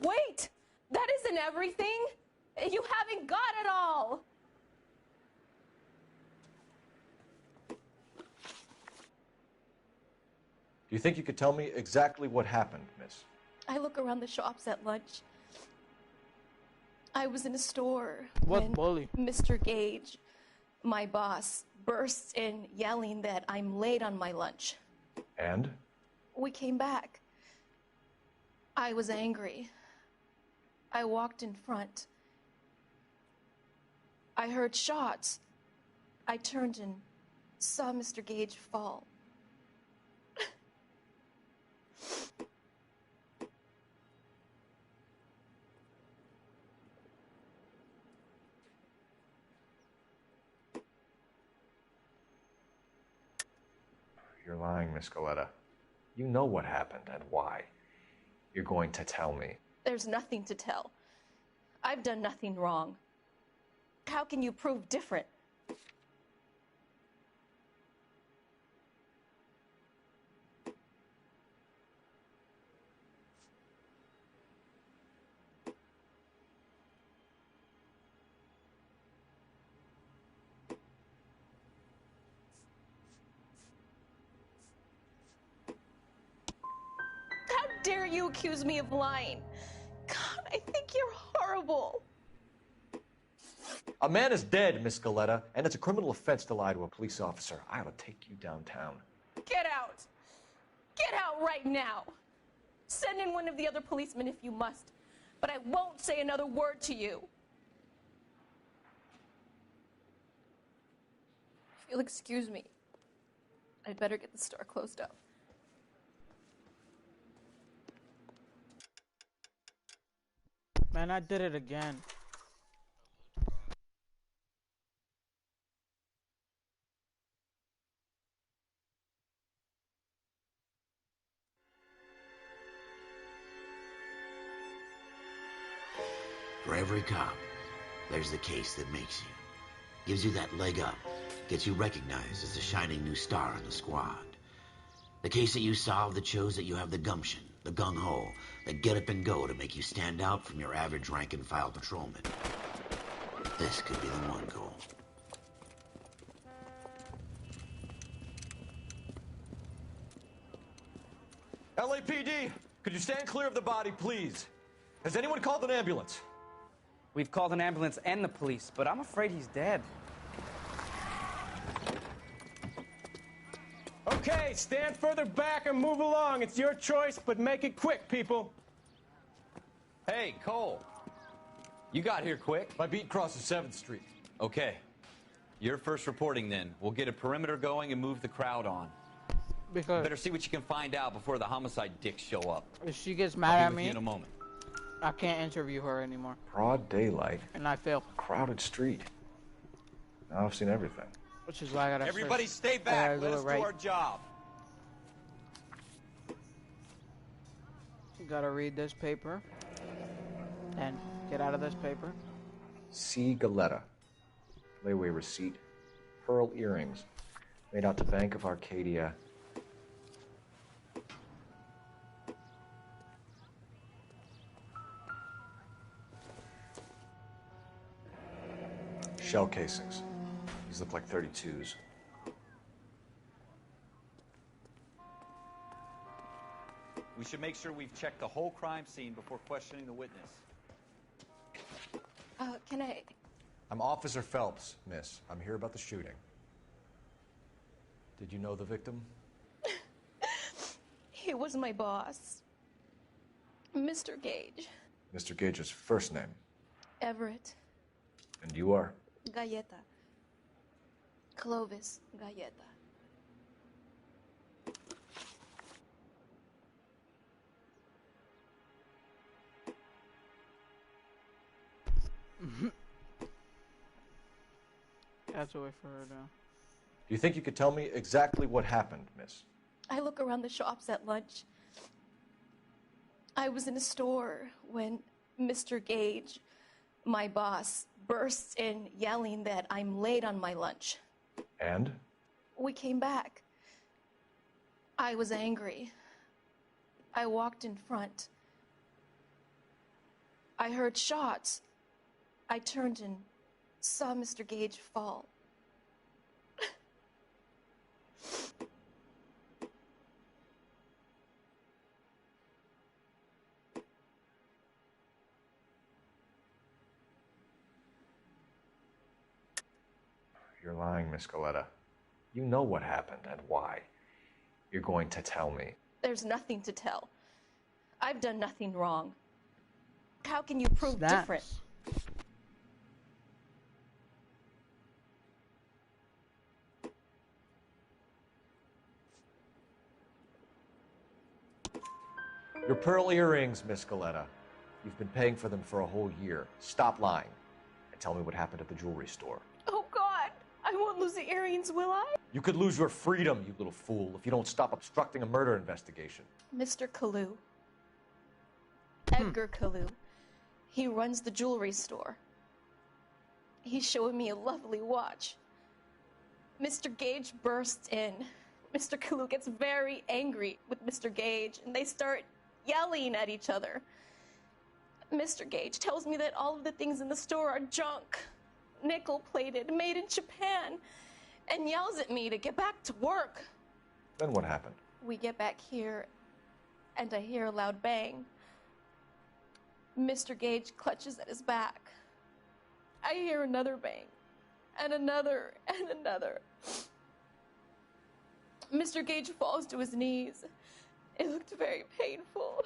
S: Wait! That isn't everything! You haven't got it all!
E: Do you think you could tell me exactly what happened, miss?
S: I look around the shops at lunch. I was in a store
I: What
S: when
I: bully?
S: Mr. Gage, my boss, bursts in yelling that I'm late on my lunch.
E: And?
S: We came back. I was angry. I walked in front. I heard shots. I turned and saw Mr. Gage fall.
E: You're lying, Miss Galleta. You know what happened and why. You're going to tell me.
S: There's nothing to tell. I've done nothing wrong. How can you prove different? How dare you accuse me of lying? God, I think you're horrible.
E: A man is dead, Miss Galleta, and it's a criminal offense to lie to a police officer. I ought to take you downtown.
S: Get out! Get out right now! Send in one of the other policemen if you must, but I won't say another word to you. If you'll excuse me, I'd better get the store closed up.
I: Man, I did it again.
A: For every cop, there's the case that makes you. Gives you that leg up. Gets you recognized as the shining new star in the squad. The case that you solve that shows that you have the gumption, the gung-ho, the get up and go to make you stand out from your average rank-and-file patrolman. This could be the one goal.
P: LAPD, could you stand clear of the body, please? Has anyone called an ambulance?
Q: We've called an ambulance and the police, but I'm afraid he's dead.
R: Okay, stand further back and move along. It's your choice, but make it quick, people.
C: Hey, Cole. You got here quick.
P: My beat crosses 7th Street.
C: Okay. You're first reporting then. We'll get a perimeter going and move the crowd on.
I: Because
C: better see what you can find out before the homicide dicks show up.
I: if she gets mad at
C: I'll be with
I: me,
C: you in a moment.
I: I can't interview her anymore.
E: Broad daylight.
I: And I fail.
E: Crowded street. Now I've seen everything.
I: Which is why I gotta
C: Everybody
I: search.
C: stay
I: I
C: back.
I: gotta
C: Let
I: do
C: us
I: it right.
C: do our job.
I: You gotta read this paper. And get out of this paper.
E: C. Galleta. Layaway receipt. Pearl earrings. Made out to Bank of Arcadia. Shell casings. These look like 32s.
C: We should make sure we've checked the whole crime scene before questioning the witness.
S: Can I
E: I'm Officer Phelps, miss. I'm here about the shooting. Did you know the victim?
S: He was my boss, Mr. Gage.
E: Mr. Gage's first name.
S: Everett.
E: And you are?
S: Galleta. Clovis Galleta.
I: I have to wait for her to...
E: Do you think you could tell me exactly what happened, miss?
S: I look around the shops at lunch. I was in a store when Mr. Gage, my boss, bursts in yelling that I'm late on my lunch.
E: And?
S: We came back. I was angry. I walked in front. I heard shots. I turned and saw Mr. Gage fall.
E: You're lying, Miss Galleta. You know what happened and why. You're going to tell me.
S: There's nothing to tell. I've done nothing wrong. How can you prove different?
E: Your pearl earrings, Miss Galleta. You've been paying for them for a whole year. Stop lying and tell me what happened at the jewelry store.
S: Oh, God! I won't lose the earrings, will I?
E: You could lose your freedom, you little fool, if you don't stop obstructing a murder investigation.
S: Mr. Kalu. Edgar Kalu. He runs the jewelry store. He's showing me a lovely watch. Mr. Gage bursts in. Mr. Kalu gets very angry with Mr. Gage, and they start yelling at each other. Mr. Gage tells me that all of the things in the store are junk, nickel-plated, made in Japan, and yells at me to get back to work.
E: Then what happened?
S: We get back here, and I hear a loud bang. Mr. Gage clutches at his back. I hear another bang, and another, and another. Mr. Gage falls to his knees. It looked very painful.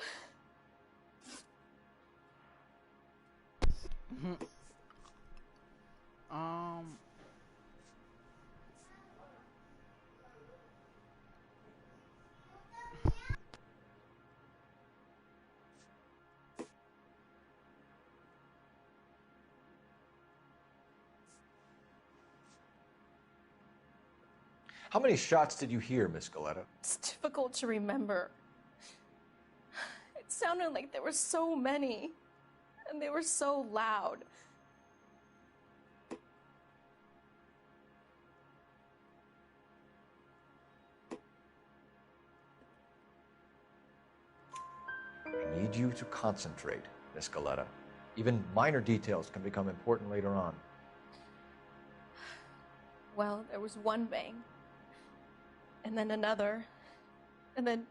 E: How many shots did you hear, Miss Galleta?
S: It's difficult to remember. It sounded like there were so many, and they were so loud.
E: I need you to concentrate, Miss Galleta. Even minor details can become important later on.
S: Well, there was one bang, and then another, and then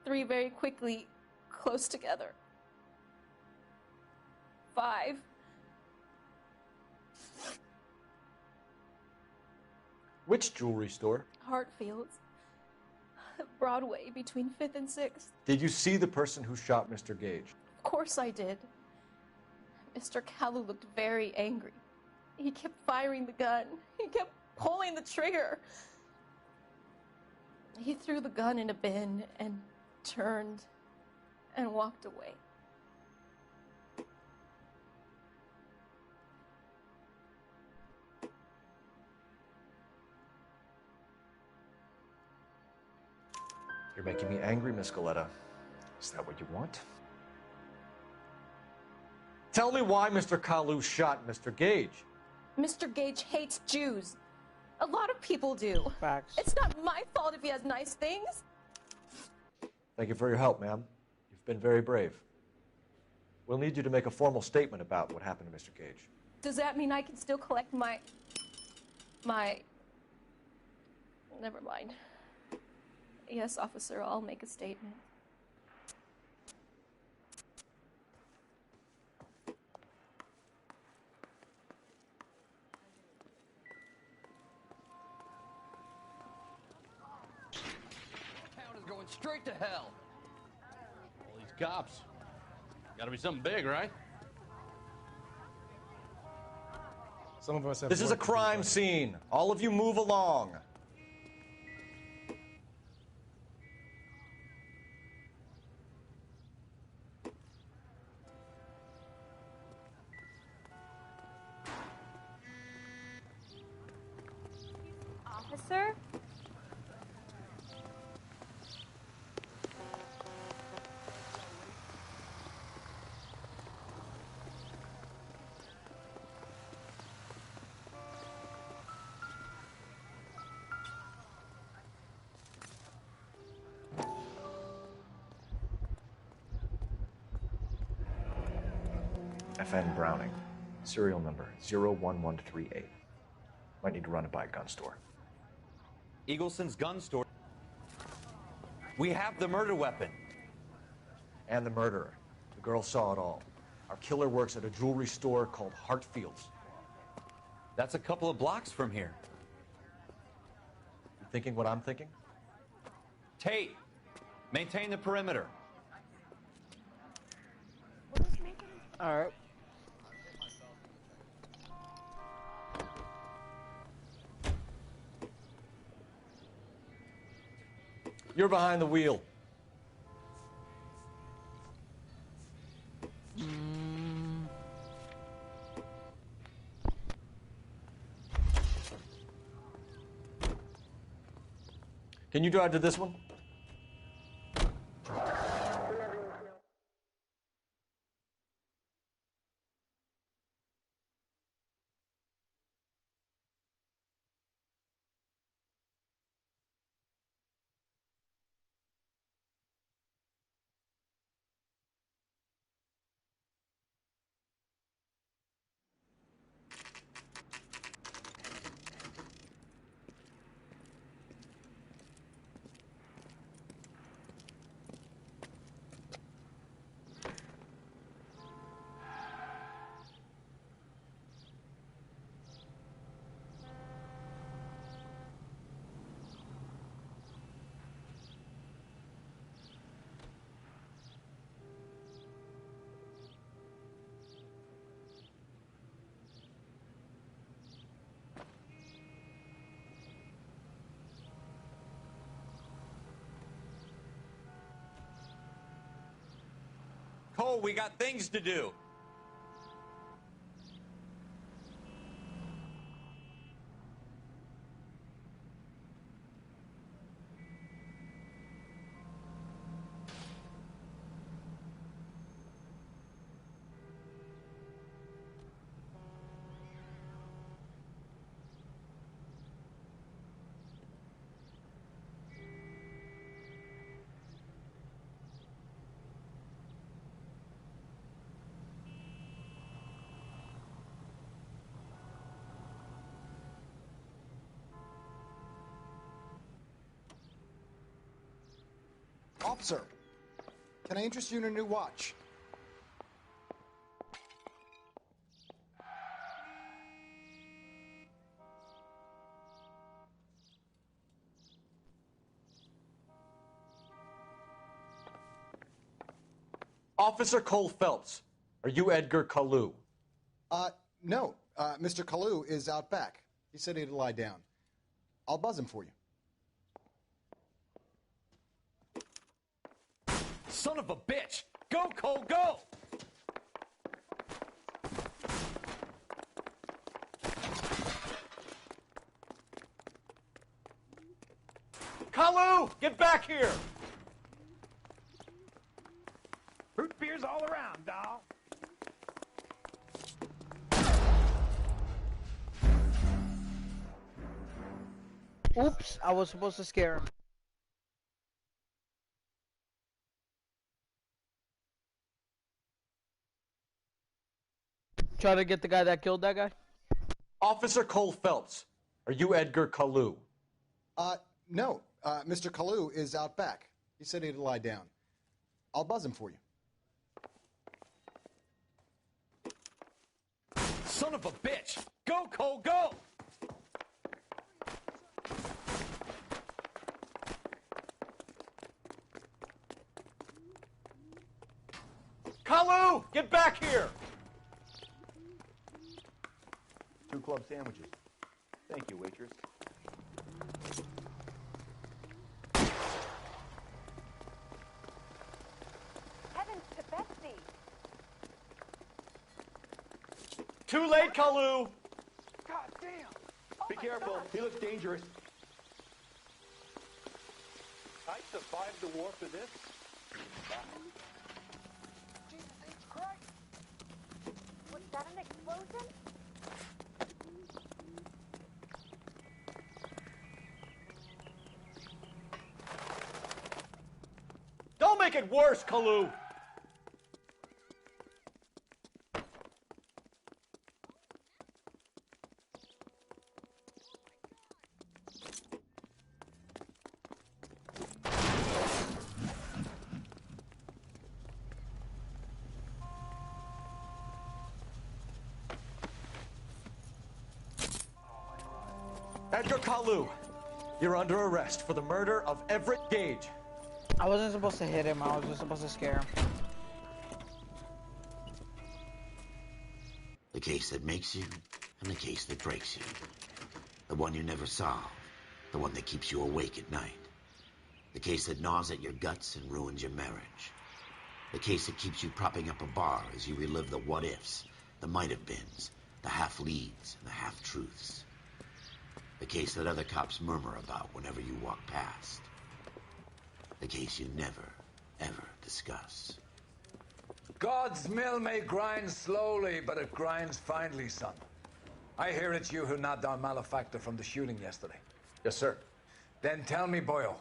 S: three very quickly, close together. 5.
E: Which jewelry store?
S: Hartfield's. Broadway, between 5th and 6th.
E: Did you see the person who shot Mr. Gage?
S: Of course I did. Mr. Kalu looked very angry. He kept firing the gun. He kept pulling the trigger. He threw the gun in a bin and turned and walked away.
E: You're making me angry, Miss Galleta. Is that what you want? Tell me why Mr. Kalu shot Mr. Gage.
S: Mr. Gage hates Jews. A lot of people do.
I: Facts.
S: It's not my fault if he has nice things.
E: Thank you for your help, ma'am. You've been very brave. We'll need you to make a formal statement about what happened to Mr. Gage.
S: Does that mean I can still collect my... Never mind. Yes, officer, I'll make a statement.
M: going straight to hell. All these cops. Gotta be something big, right?
F: Some of us have
P: This is a
F: work to do,
P: crime
F: buddy.
P: scene. All of you move along.
T: Officer?
E: FN Browning, serial number 01138. Might need to run it by a gun store.
C: Eagleson's gun store. We have the murder weapon.
E: And the murderer. The girl saw it all. Our killer works at a jewelry store called Hartfield's.
C: That's a couple of blocks from here.
E: You thinking what I'm thinking?
C: Tate, maintain the perimeter.
I: All right.
P: You're behind the wheel. Can you drive to this one?
C: Cole, we got things to do.
U: Officer, can I interest you in a new watch?
P: Officer Cole Phelps, are you Edgar Kalu?
U: No. Mr. Kalu is out back. He said he'd lie down. I'll buzz him for you.
C: Son of a bitch! Go, Cole, go!
P: Kalu, get back here!
D: Root beers all around, doll.
I: Oops, I was supposed to scare him. Try to get the guy that killed that guy?
P: Officer Cole Phelps, are you Edgar Kalu?
U: No. Mr. Kalu is out back. He said he'd lie down. I'll buzz him for you.
C: Son of a bitch! Go, Cole, go!
E: Kalu! Get back here!
J: 2 club sandwiches. Thank you, waitress.
T: Heavens to Betsy!
E: Too late, Kalu!
T: God damn!
J: Be careful. He looks dangerous.
M: I survived the war for this.
T: Jesus H. Christ! Was that an explosion?
E: Don't make it worse, Kalu! Edgar Kalu, you're under arrest for the murder of Everett Gage.
I: I wasn't supposed to hit him. I was just supposed to scare him.
A: The case that makes you, and the case that breaks you. The one you never solve. The one that keeps you awake at night. The case that gnaws at your guts and ruins your marriage. The case that keeps you propping up a bar as you relive the what-ifs, the might-have-beens, the half-leads, and the half-truths. The case that other cops murmur about whenever you walk past. The case you never, ever discuss.
C: God's mill may grind slowly, but it grinds finely, son. I hear it's you who nabbed our malefactor from the shooting yesterday.
E: Yes, sir.
C: Then tell me, Boyle,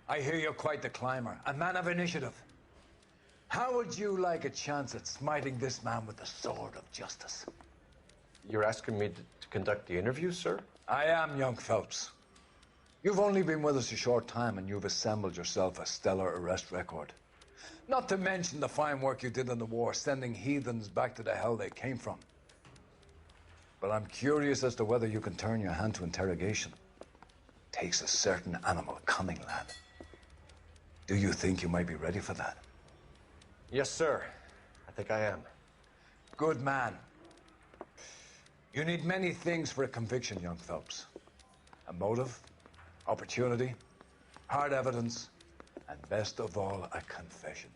C: I hear you're quite the climber, a man of initiative. How would you like a chance at smiting this man with the sword of justice?
E: You're asking me to conduct the interview, sir?
C: I am, young Phelps. You've only been with us a short time and you've assembled yourself a stellar arrest record. Not to mention the fine work you did in the war, sending heathens back to the hell they came from. But I'm curious as to whether you can turn your hand to interrogation. Takes a certain animal cunning, lad. Do you think you might be ready for that?
E: Yes, sir. I think I am.
C: Good man. You need many things for a conviction, young Phelps. A motive, opportunity, hard evidence, and best of all, a confession.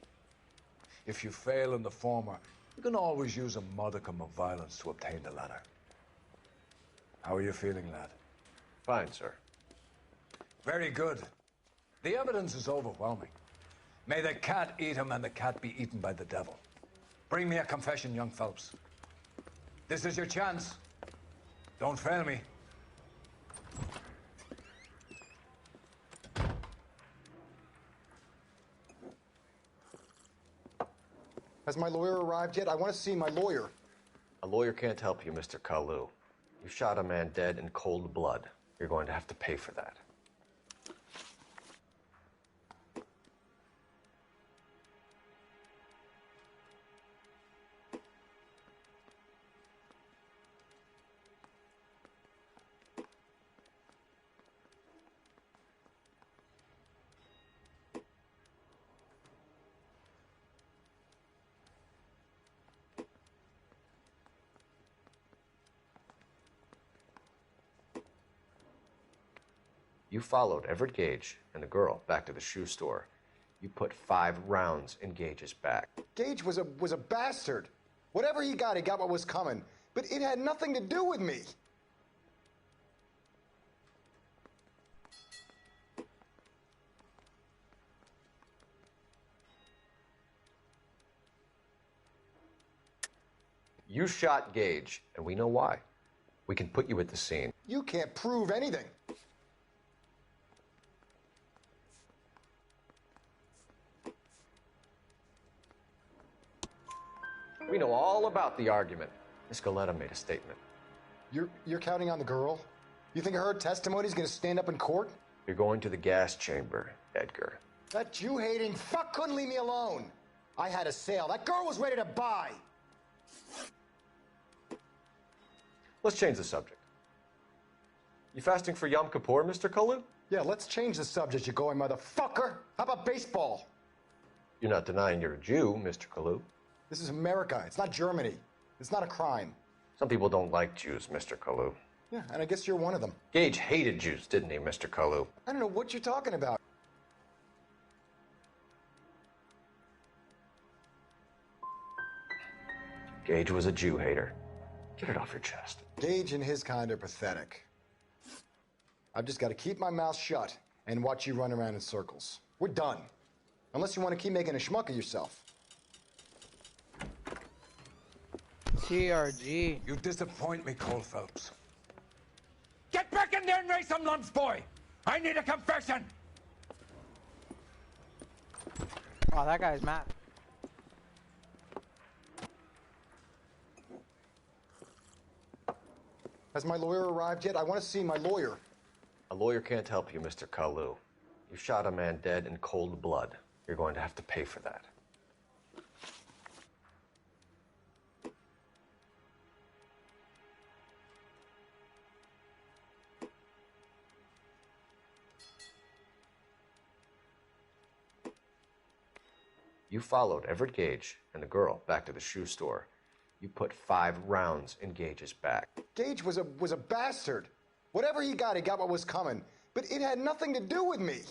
C: If you fail in the former, you can always use a modicum of violence to obtain the latter. How are you feeling, lad?
E: Fine, sir.
C: Very good. The evidence is overwhelming. May the cat eat him and the cat be eaten by the devil. Bring me a confession, young Phelps. This is your chance. Don't fail me.
U: Has my lawyer arrived yet? I want to see my lawyer.
E: A lawyer can't help you, Mr. Kalu. You shot a man dead in cold blood. You're going to have to pay for that. You followed Everett Gage and the girl back to the shoe store. You put 5 rounds in Gage's back.
U: Gage was a bastard. Whatever he got what was coming. But it had nothing to do with me.
E: You shot Gage, and we know why. We can put you at the scene.
U: You can't prove anything.
E: We know all about the argument. Miss Galetta made a statement.
U: You're counting on the girl? You think her testimony is going to stand up in court?
E: You're going to the gas chamber, Edgar.
U: That Jew-hating fuck couldn't leave me alone. I had a sale. That girl was ready to buy.
E: Let's change the subject. You fasting for Yom Kippur, Mr. Kalu?
U: Yeah, let's change the subject, you going motherfucker. How about baseball?
E: You're not denying you're a Jew, Mr. Kalu.
U: This is America. It's not Germany. It's not a crime.
E: Some people don't like Jews, Mr. Kalu.
U: Yeah, and I guess you're one of them.
E: Gage hated Jews, didn't he, Mr. Kalu?
U: I don't know what you're talking about.
E: Gage was a Jew hater. Get it off your chest.
U: Gage and his kind are pathetic. I've just got to keep my mouth shut and watch you run around in circles. We're done. Unless you want to keep making a schmuck of yourself.
I: TRG.
H: You disappoint me, Cole Phelps. Get back in there and raise some lumps, boy! I need a confession!
I: Oh, that guy's mad.
U: Has my lawyer arrived yet? I want to see my lawyer.
E: A lawyer can't help you, Mr. Kalu. You shot a man dead in cold blood. You're going to have to pay for that. You followed Everett Gage and the girl back to the shoe store. You put 5 rounds in Gage's back.
U: Gage was a bastard. Whatever he got what was coming. But it had nothing to do with me.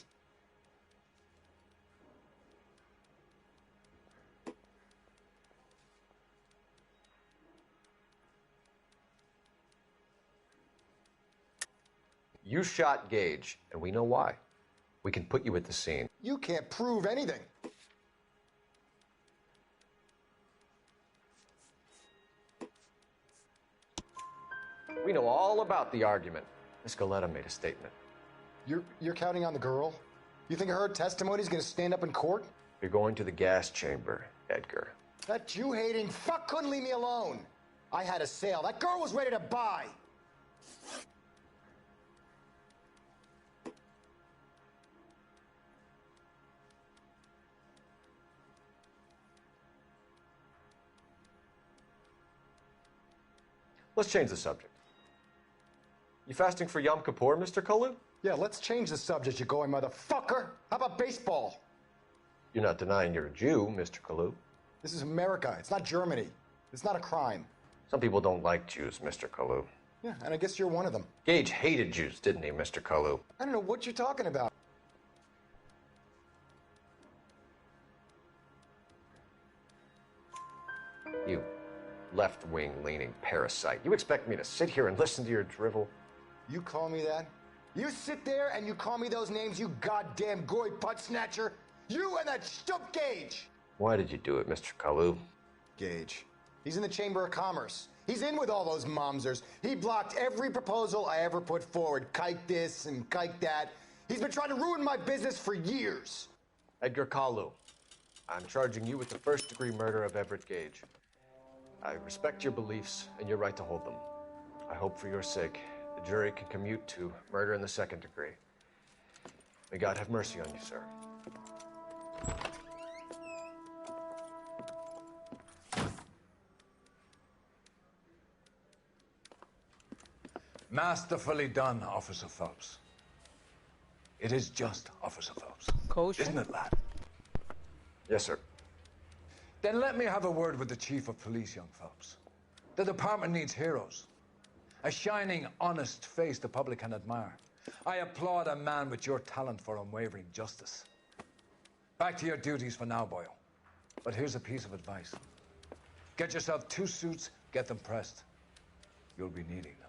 E: You shot Gage, and we know why. We can put you at the scene.
U: You can't prove anything.
E: We know all about the argument. Miss Galetta made a statement.
U: You're counting on the girl? You think her testimony's gonna stand up in court?
E: You're going to the gas chamber, Edgar.
U: That Jew-hating fuck couldn't leave me alone. I had a sale. That girl was ready to buy.
E: Let's change the subject. You fasting for Yom Kippur, Mr. Kalu?
U: Yeah, let's change the subject, you going motherfucker. How about baseball?
E: You're not denying you're a Jew, Mr. Kalu.
U: This is America. It's not Germany. It's not a crime.
E: Some people don't like Jews, Mr. Kalu.
U: Yeah, and I guess you're one of them.
E: Gage hated Jews, didn't he, Mr. Kalu?
U: I don't know what you're talking about.
E: You left-wing leaning parasite. You expect me to sit here and listen to your drivel?
U: You call me that? You sit there and you call me those names, you goddamn goy putt snatcher? You and that stup Gage!
E: Why did you do it, Mr. Kalu?
U: Gage. He's in the Chamber of Commerce. He's in with all those momsers. He blocked every proposal I ever put forward. Kike this and kike that. He's been trying to ruin my business for years.
E: Edgar Kalu, I'm charging you with the first-degree murder of Everett Gage. I respect your beliefs and your right to hold them. I hope for your sake the jury can commute to murder in the second degree. May God have mercy on you, sir.
H: Masterfully done, Officer Phelps. It is just, Officer Phelps.
I: Kosher?
H: Isn't it, lad?
E: Yes, sir.
H: Then let me have a word with the Chief of Police, young Phelps. The department needs heroes. A shining, honest face the public can admire. I applaud a man with your talent for unwavering justice. Back to your duties for now, Boyle. But here's a piece of advice. Get yourself 2 suits, get them pressed. You'll be needing them.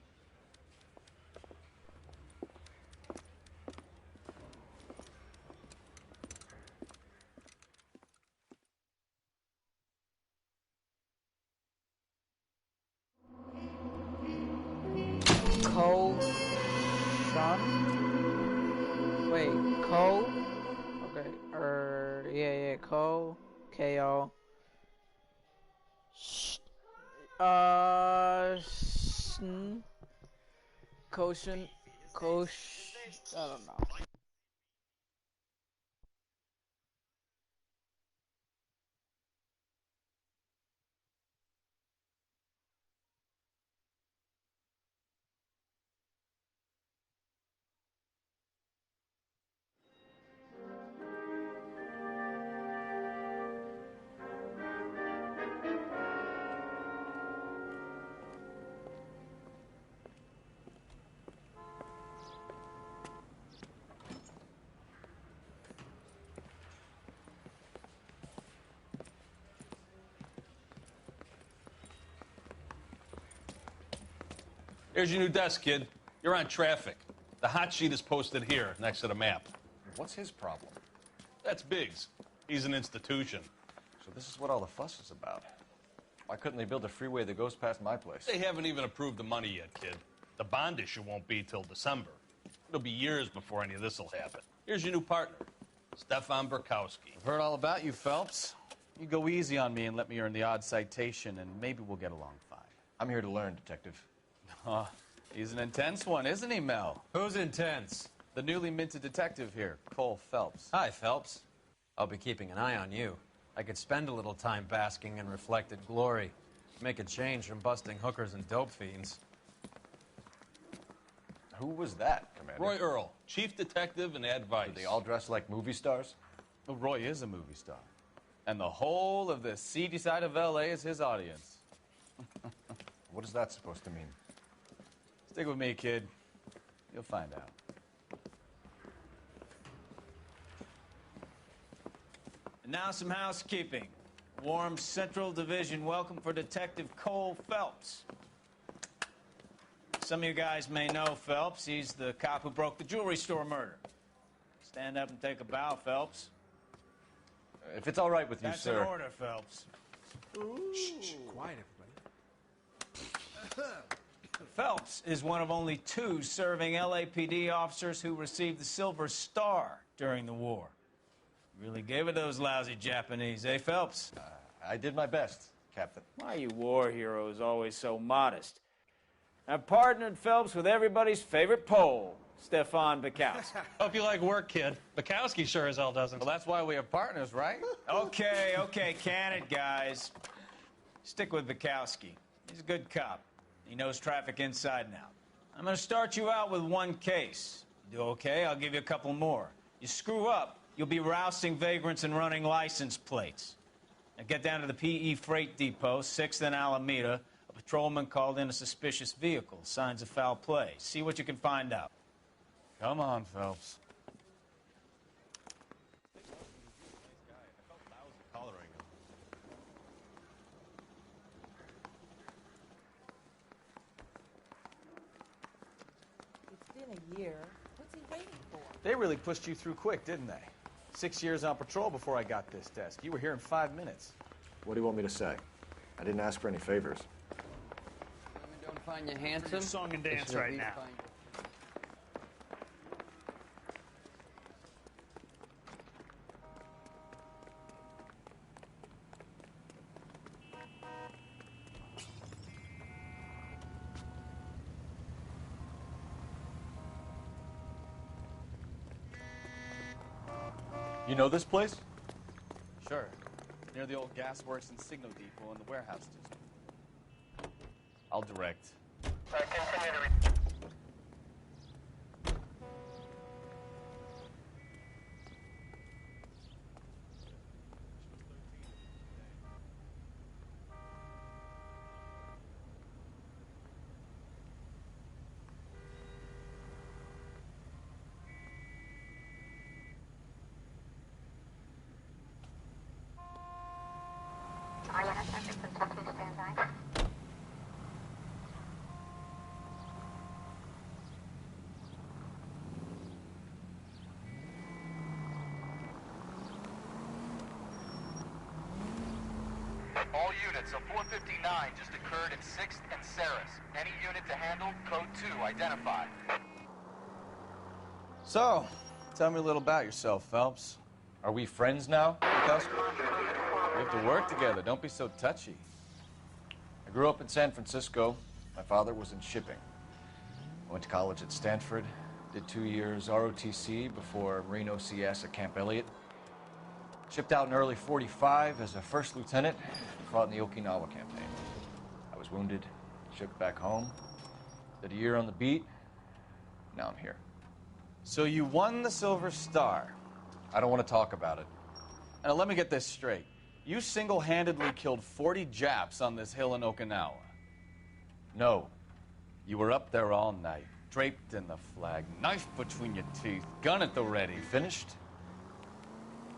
I: Wait, Co? Okay, yeah, Co, KO. Koshin, I don't know.
M: Here's your new desk, kid. You're on traffic. The hot sheet is posted here, next to the map.
E: What's his problem?
M: That's Biggs. He's an institution.
E: So this is what all the fuss is about. Why couldn't they build a freeway that goes past my place?
M: They haven't even approved the money yet, kid. The bond issue won't be till December. It'll be years before any of this will happen. Here's your new partner, Stefan Burkowski.
G: I've heard all about you, Phelps. You go easy on me and let me earn the odd citation, and maybe we'll get along fine.
E: I'm here to learn, Detective.
G: Oh, he's an intense one, isn't he, Mel?
O: Who's intense?
G: The newly minted detective here, Cole Phelps.
O: Hi, Phelps. I'll be keeping an eye on you. I could spend a little time basking in reflected glory. Make a change from busting hookers and dope fiends.
E: Who was that, Commander?
M: Roy Earl, chief detective and advice.
E: Do they all dress like movie stars?
G: Well, Roy is a movie star. And the whole of the seedy side of L.A. is his audience.
E: What is that supposed to mean?
G: Stick with me, kid. You'll find out.
V: And now some housekeeping. Warm Central Division welcome for Detective Cole Phelps. Some of you guys may know Phelps. He's the cop who broke the jewelry store murder. Stand up and take a bow, Phelps.
E: If it's all right with you,
V: That's
E: sir.
V: That's an order, Phelps.
F: Shh, quiet, everybody.
V: Phelps is one of only 2 serving LAPD officers who received the Silver Star during the war. Really gave it those lousy Japanese, eh, Phelps?
E: I did my best, Captain.
V: Why are you war heroes always so modest? I've partnered Phelps with everybody's favorite Pole, Stefan Burkowski.
W: Hope you like work, kid. Bukowski sure as hell doesn't.
G: Well, that's why we have partners, right?
V: Okay, can it, guys. Stick with Bukowski. He's a good cop. He knows traffic inside and out. I'm going to start you out with 1 case. You do okay, I'll give you a couple more. You screw up, you'll be rousting vagrants and running license plates. Now get down to the PE Freight Depot, 6th and Alameda. A patrolman called in a suspicious vehicle. Signs of foul play. See what you can find out.
G: Come on, Phelps.
X: It's been a year. What's he waiting for?
G: They really pushed you through quick, didn't they? 6 years on patrol before I got this desk. You were here in 5 minutes.
K: What do you want me to say? I didn't ask for any favors.
O: Women don't find you handsome.
W: Song and
O: They
W: dance
O: should at
W: right
O: least
W: now.
O: find you-
E: You know this place?
G: Sure. Near the old gas works and signal depot in the warehouse district. I'll direct.
N: All units, a 459 just occurred in 6th and Saris. Any unit to handle, code 2, identify.
G: So, tell me a little about yourself, Phelps.
E: Are we friends now, Bukowski?
G: We have to work together. Don't be so touchy.
E: I grew up in San Francisco. My father was in shipping. I went to college at Stanford, did 2 years ROTC before Marine OCS at Camp Elliott. Shipped out in early '45 as a first lieutenant, fought in the Okinawa campaign. I was wounded, shipped back home, did a year on the beat. Now I'm here.
G: So you won the Silver Star.
E: I don't want to talk about it.
G: Now let me get this straight. You single-handedly killed 40 Japs on this hill in Okinawa.
E: No.
G: You were up there all night, draped in the flag, knife between your teeth, gun at the ready.
E: Finished?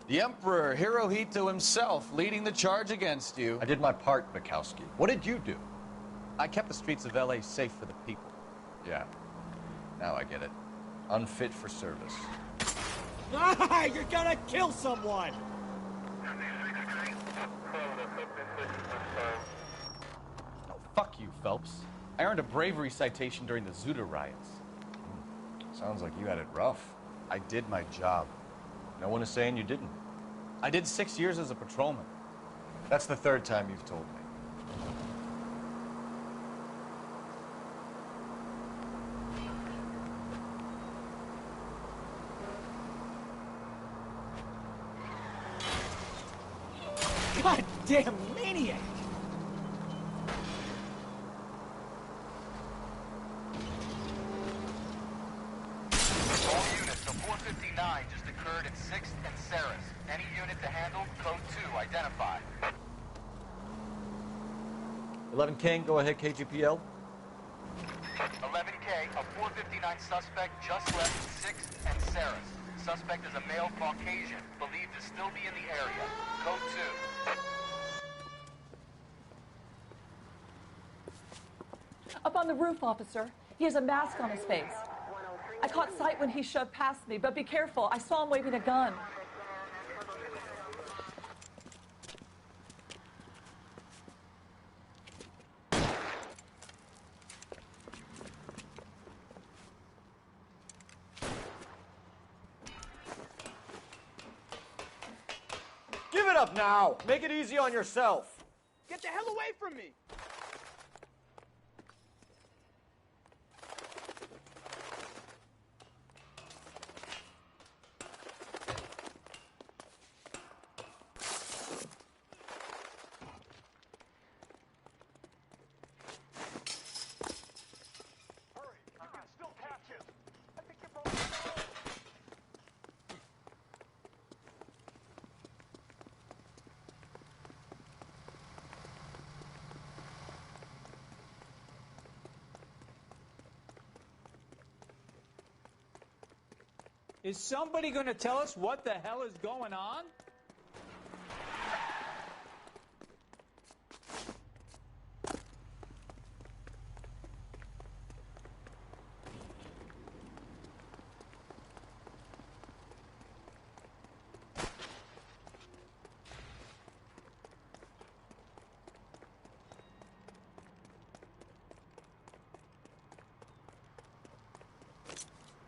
G: The Emperor Hirohito himself leading the charge against you.
E: I did my part, Bukowski. What did you do?
G: I kept the streets of L.A. safe for the people.
E: Yeah. Now I get it. Unfit for service.
B: Ah, you're gonna kill someone!
G: Oh, fuck you, Phelps. I earned a bravery citation during the Zuda riots.
E: Sounds like you had it rough.
G: I did my job.
E: No one is saying you didn't.
G: I did 6 years as a patrolman.
E: That's the third time you've told me.
B: Goddamn maniac!
L: All units, the 459 just occurred at 6th and Saris. Any unit to handle, code 2, identify.
E: 11 King, go ahead, KGPL.
L: 11K, a 459 suspect just left 6th and Saris. Suspect is a male Caucasian, believed to still be in the area. Code 2.
Q: Up on the roof, officer. He has a mask on his face. I caught sight when he shoved past me, but be careful. I saw him waving a gun.
B: Give it up now! Make it easy on yourself! Get the hell away from me! Is somebody going to tell us what the hell is going on?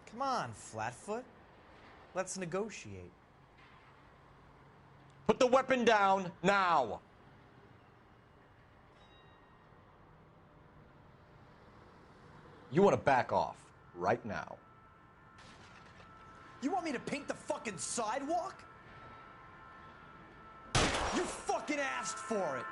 R: Come on, Flatfoot. Let's negotiate.
B: Put the weapon down now!
E: You want to back off right now.
B: You want me to paint the fucking sidewalk? You fucking asked for it!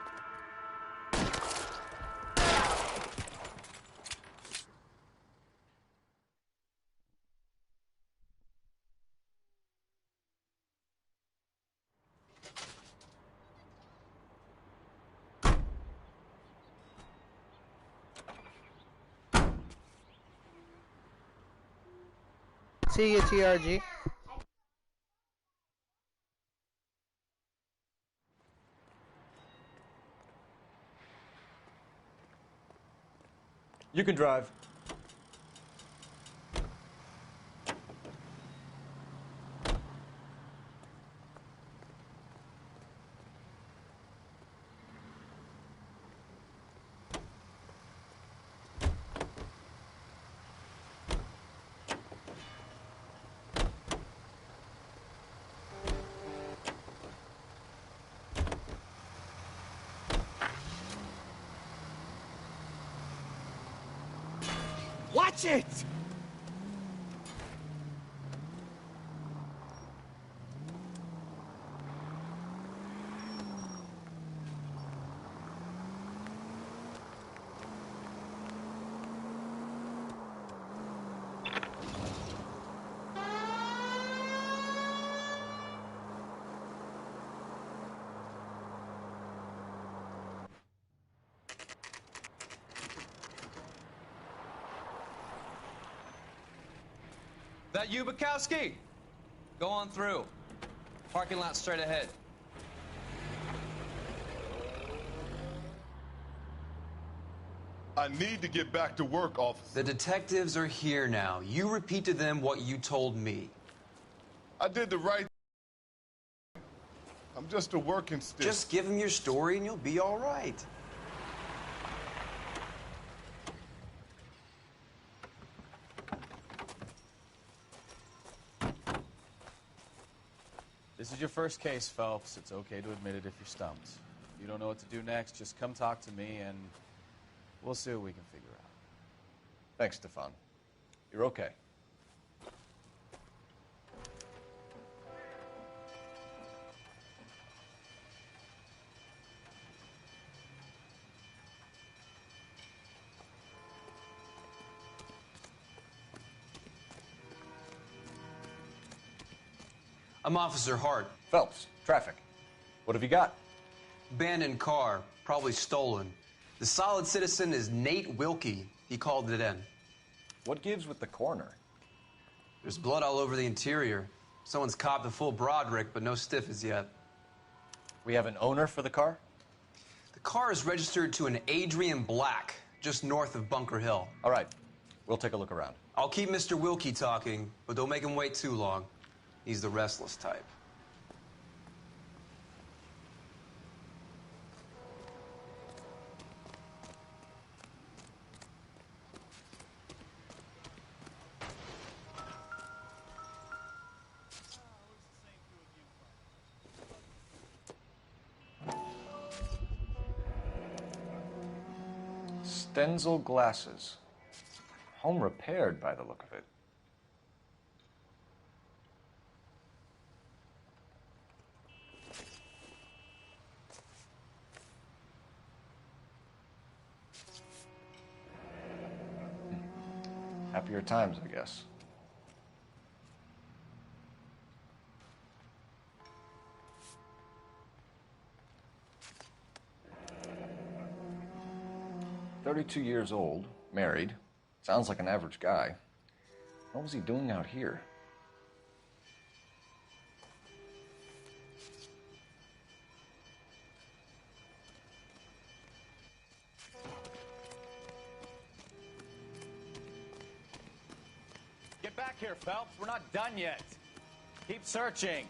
I: See you, TRG.
E: You can drive.
B: Watch it!
C: That you, Bukowski? Go on through. Parking lot straight ahead.
D: I need to get back to work, officer.
J: The detectives are here now. You repeat to them what you told me.
D: I did the right thing. I'm just a working stiff.
J: Just give them your story and you'll be all right.
G: This is your first case, Phelps. It's okay to admit it if you're stumped. If you don't know what to do next, just come talk to me and we'll see what we can figure out.
E: Thanks, Stefan. You're okay.
J: I'm Officer Hart.
E: Phelps, traffic. What have you got?
J: Abandoned car, probably stolen. The solid citizen is Nate Wilkie. He called it in.
E: What gives with the coroner?
J: There's blood all over the interior. Someone's copped the full Broderick, but no stiff as yet.
E: We have an owner for the car?
J: The car is registered to an Adrian Black, just north of Bunker Hill.
E: All right. We'll take a look around.
J: I'll keep Mr. Wilkie talking, but don't make him wait too long. He's the restless type.
E: Stenzel glasses. Home repaired by the look of it. Happier times, I guess. "32 years old, married. Sounds like an average guy. What was he doing out here?"
V: Get back here, Phelps. We're not done yet. Keep searching.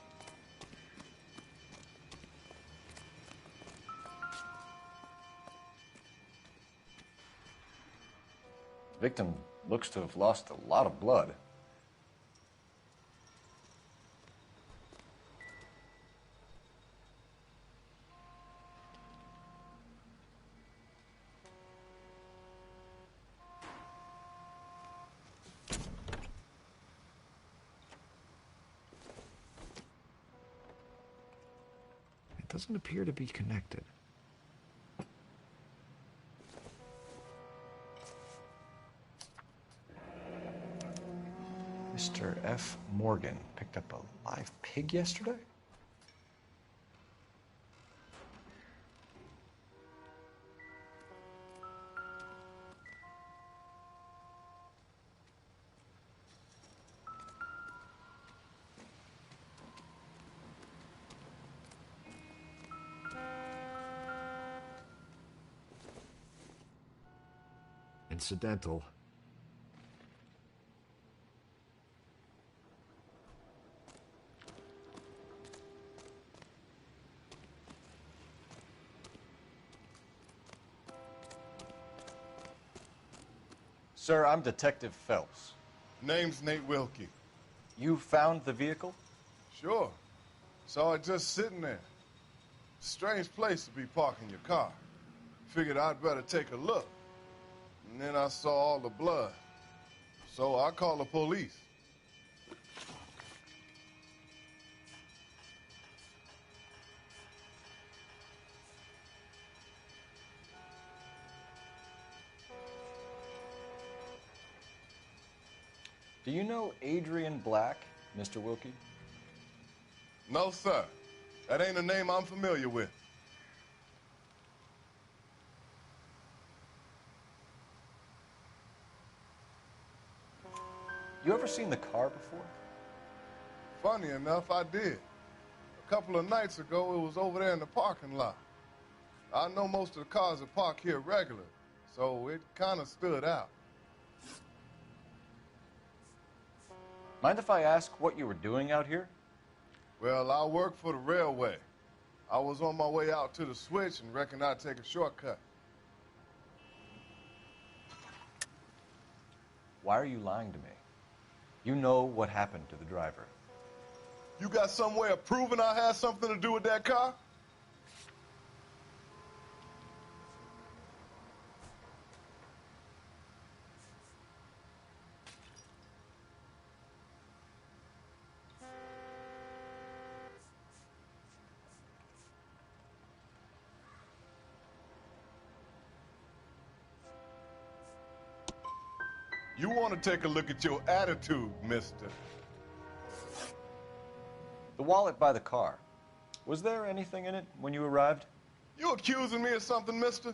E: Victim looks to have lost a lot of blood.
K: It doesn't appear to be connected.
E: Mr. F. Morgan picked up a live pig yesterday?
K: Incidental.
E: Sir, I'm Detective Phelps.
D: Name's Nate Wilkie.
E: You found the vehicle?
D: Sure. Saw it just sitting there. Strange place to be parking your car. Figured I'd better take a look. And then I saw all the blood. So I called the police.
E: Do you know Adrian Black, Mr. Wilkie?
D: No, sir. That ain't a name I'm familiar with.
E: You ever seen the car before?
D: Funny enough, I did. A couple of nights ago, it was over there in the parking lot. I know most of the cars are parked here regular, so it kind of stood out.
E: Mind if I ask what you were doing out here?
D: Well, I work for the railway. I was on my way out to the switch and reckoned I'd take a shortcut.
E: Why are you lying to me? You know what happened to the driver.
D: You got some way of proving I had something to do with that car? You want to take a look at your attitude, mister.
E: The wallet by the car. Was there anything in it when you arrived?
D: You accusing me of something, mister?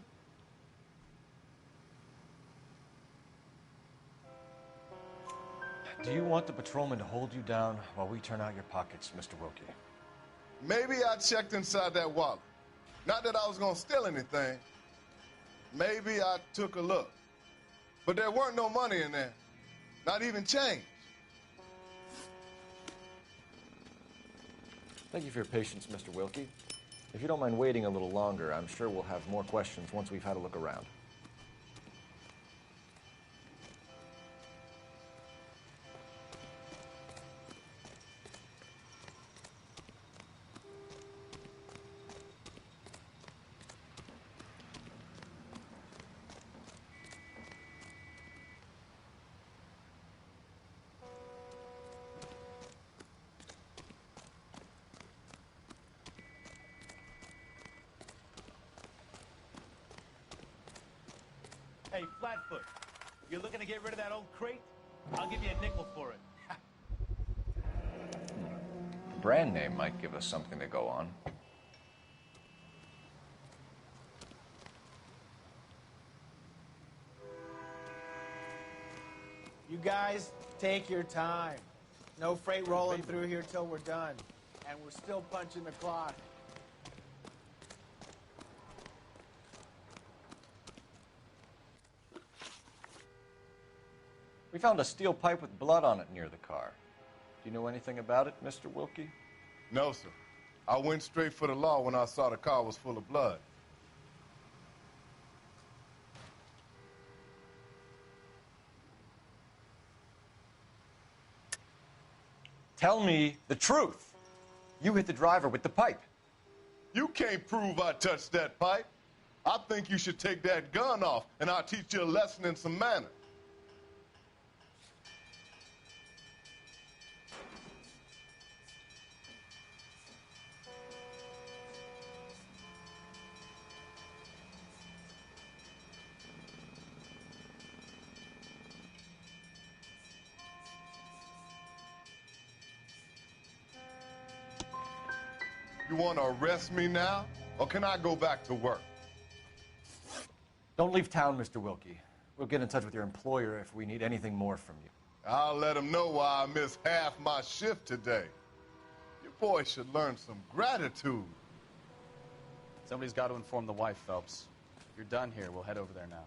E: Do you want the patrolman to hold you down while we turn out your pockets, Mr. Wilkie?
D: Maybe I checked inside that wallet. Not that I was going to steal anything. Maybe I took a look. But there weren't no money in there. Not even change.
E: Thank you for your patience, Mr. Wilkie. If you don't mind waiting a little longer, I'm sure we'll have more questions once we've had a look around.
B: Hey, Flatfoot, you're looking to get rid of that old crate? I'll give you a nickel for it.
E: The brand name might give us something to go on.
R: You guys, take your time. No freight rolling through here till we're done. And we're still punching the clock.
E: We found a steel pipe with blood on it near the car. Do you know anything about it, Mr. Wilkie?
D: No, sir. I went straight for the law when I saw the car was full of blood.
E: Tell me the truth. You hit the driver with the pipe.
D: You can't prove I touched that pipe. I think you should take that gun off, and I'll teach you a lesson in some manners. You want to arrest me now, or can I go back to work?
E: Don't leave town, Mr. Wilkie. We'll get in touch with your employer if we need anything more from you.
D: I'll let him know why I missed half my shift today. You boys should learn some gratitude.
G: Somebody's got to inform the wife, Phelps. If you're done here, we'll head over there now.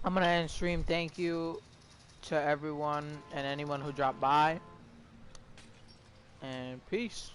I: I'm gonna end stream. Thank you to everyone and anyone who dropped by. And peace.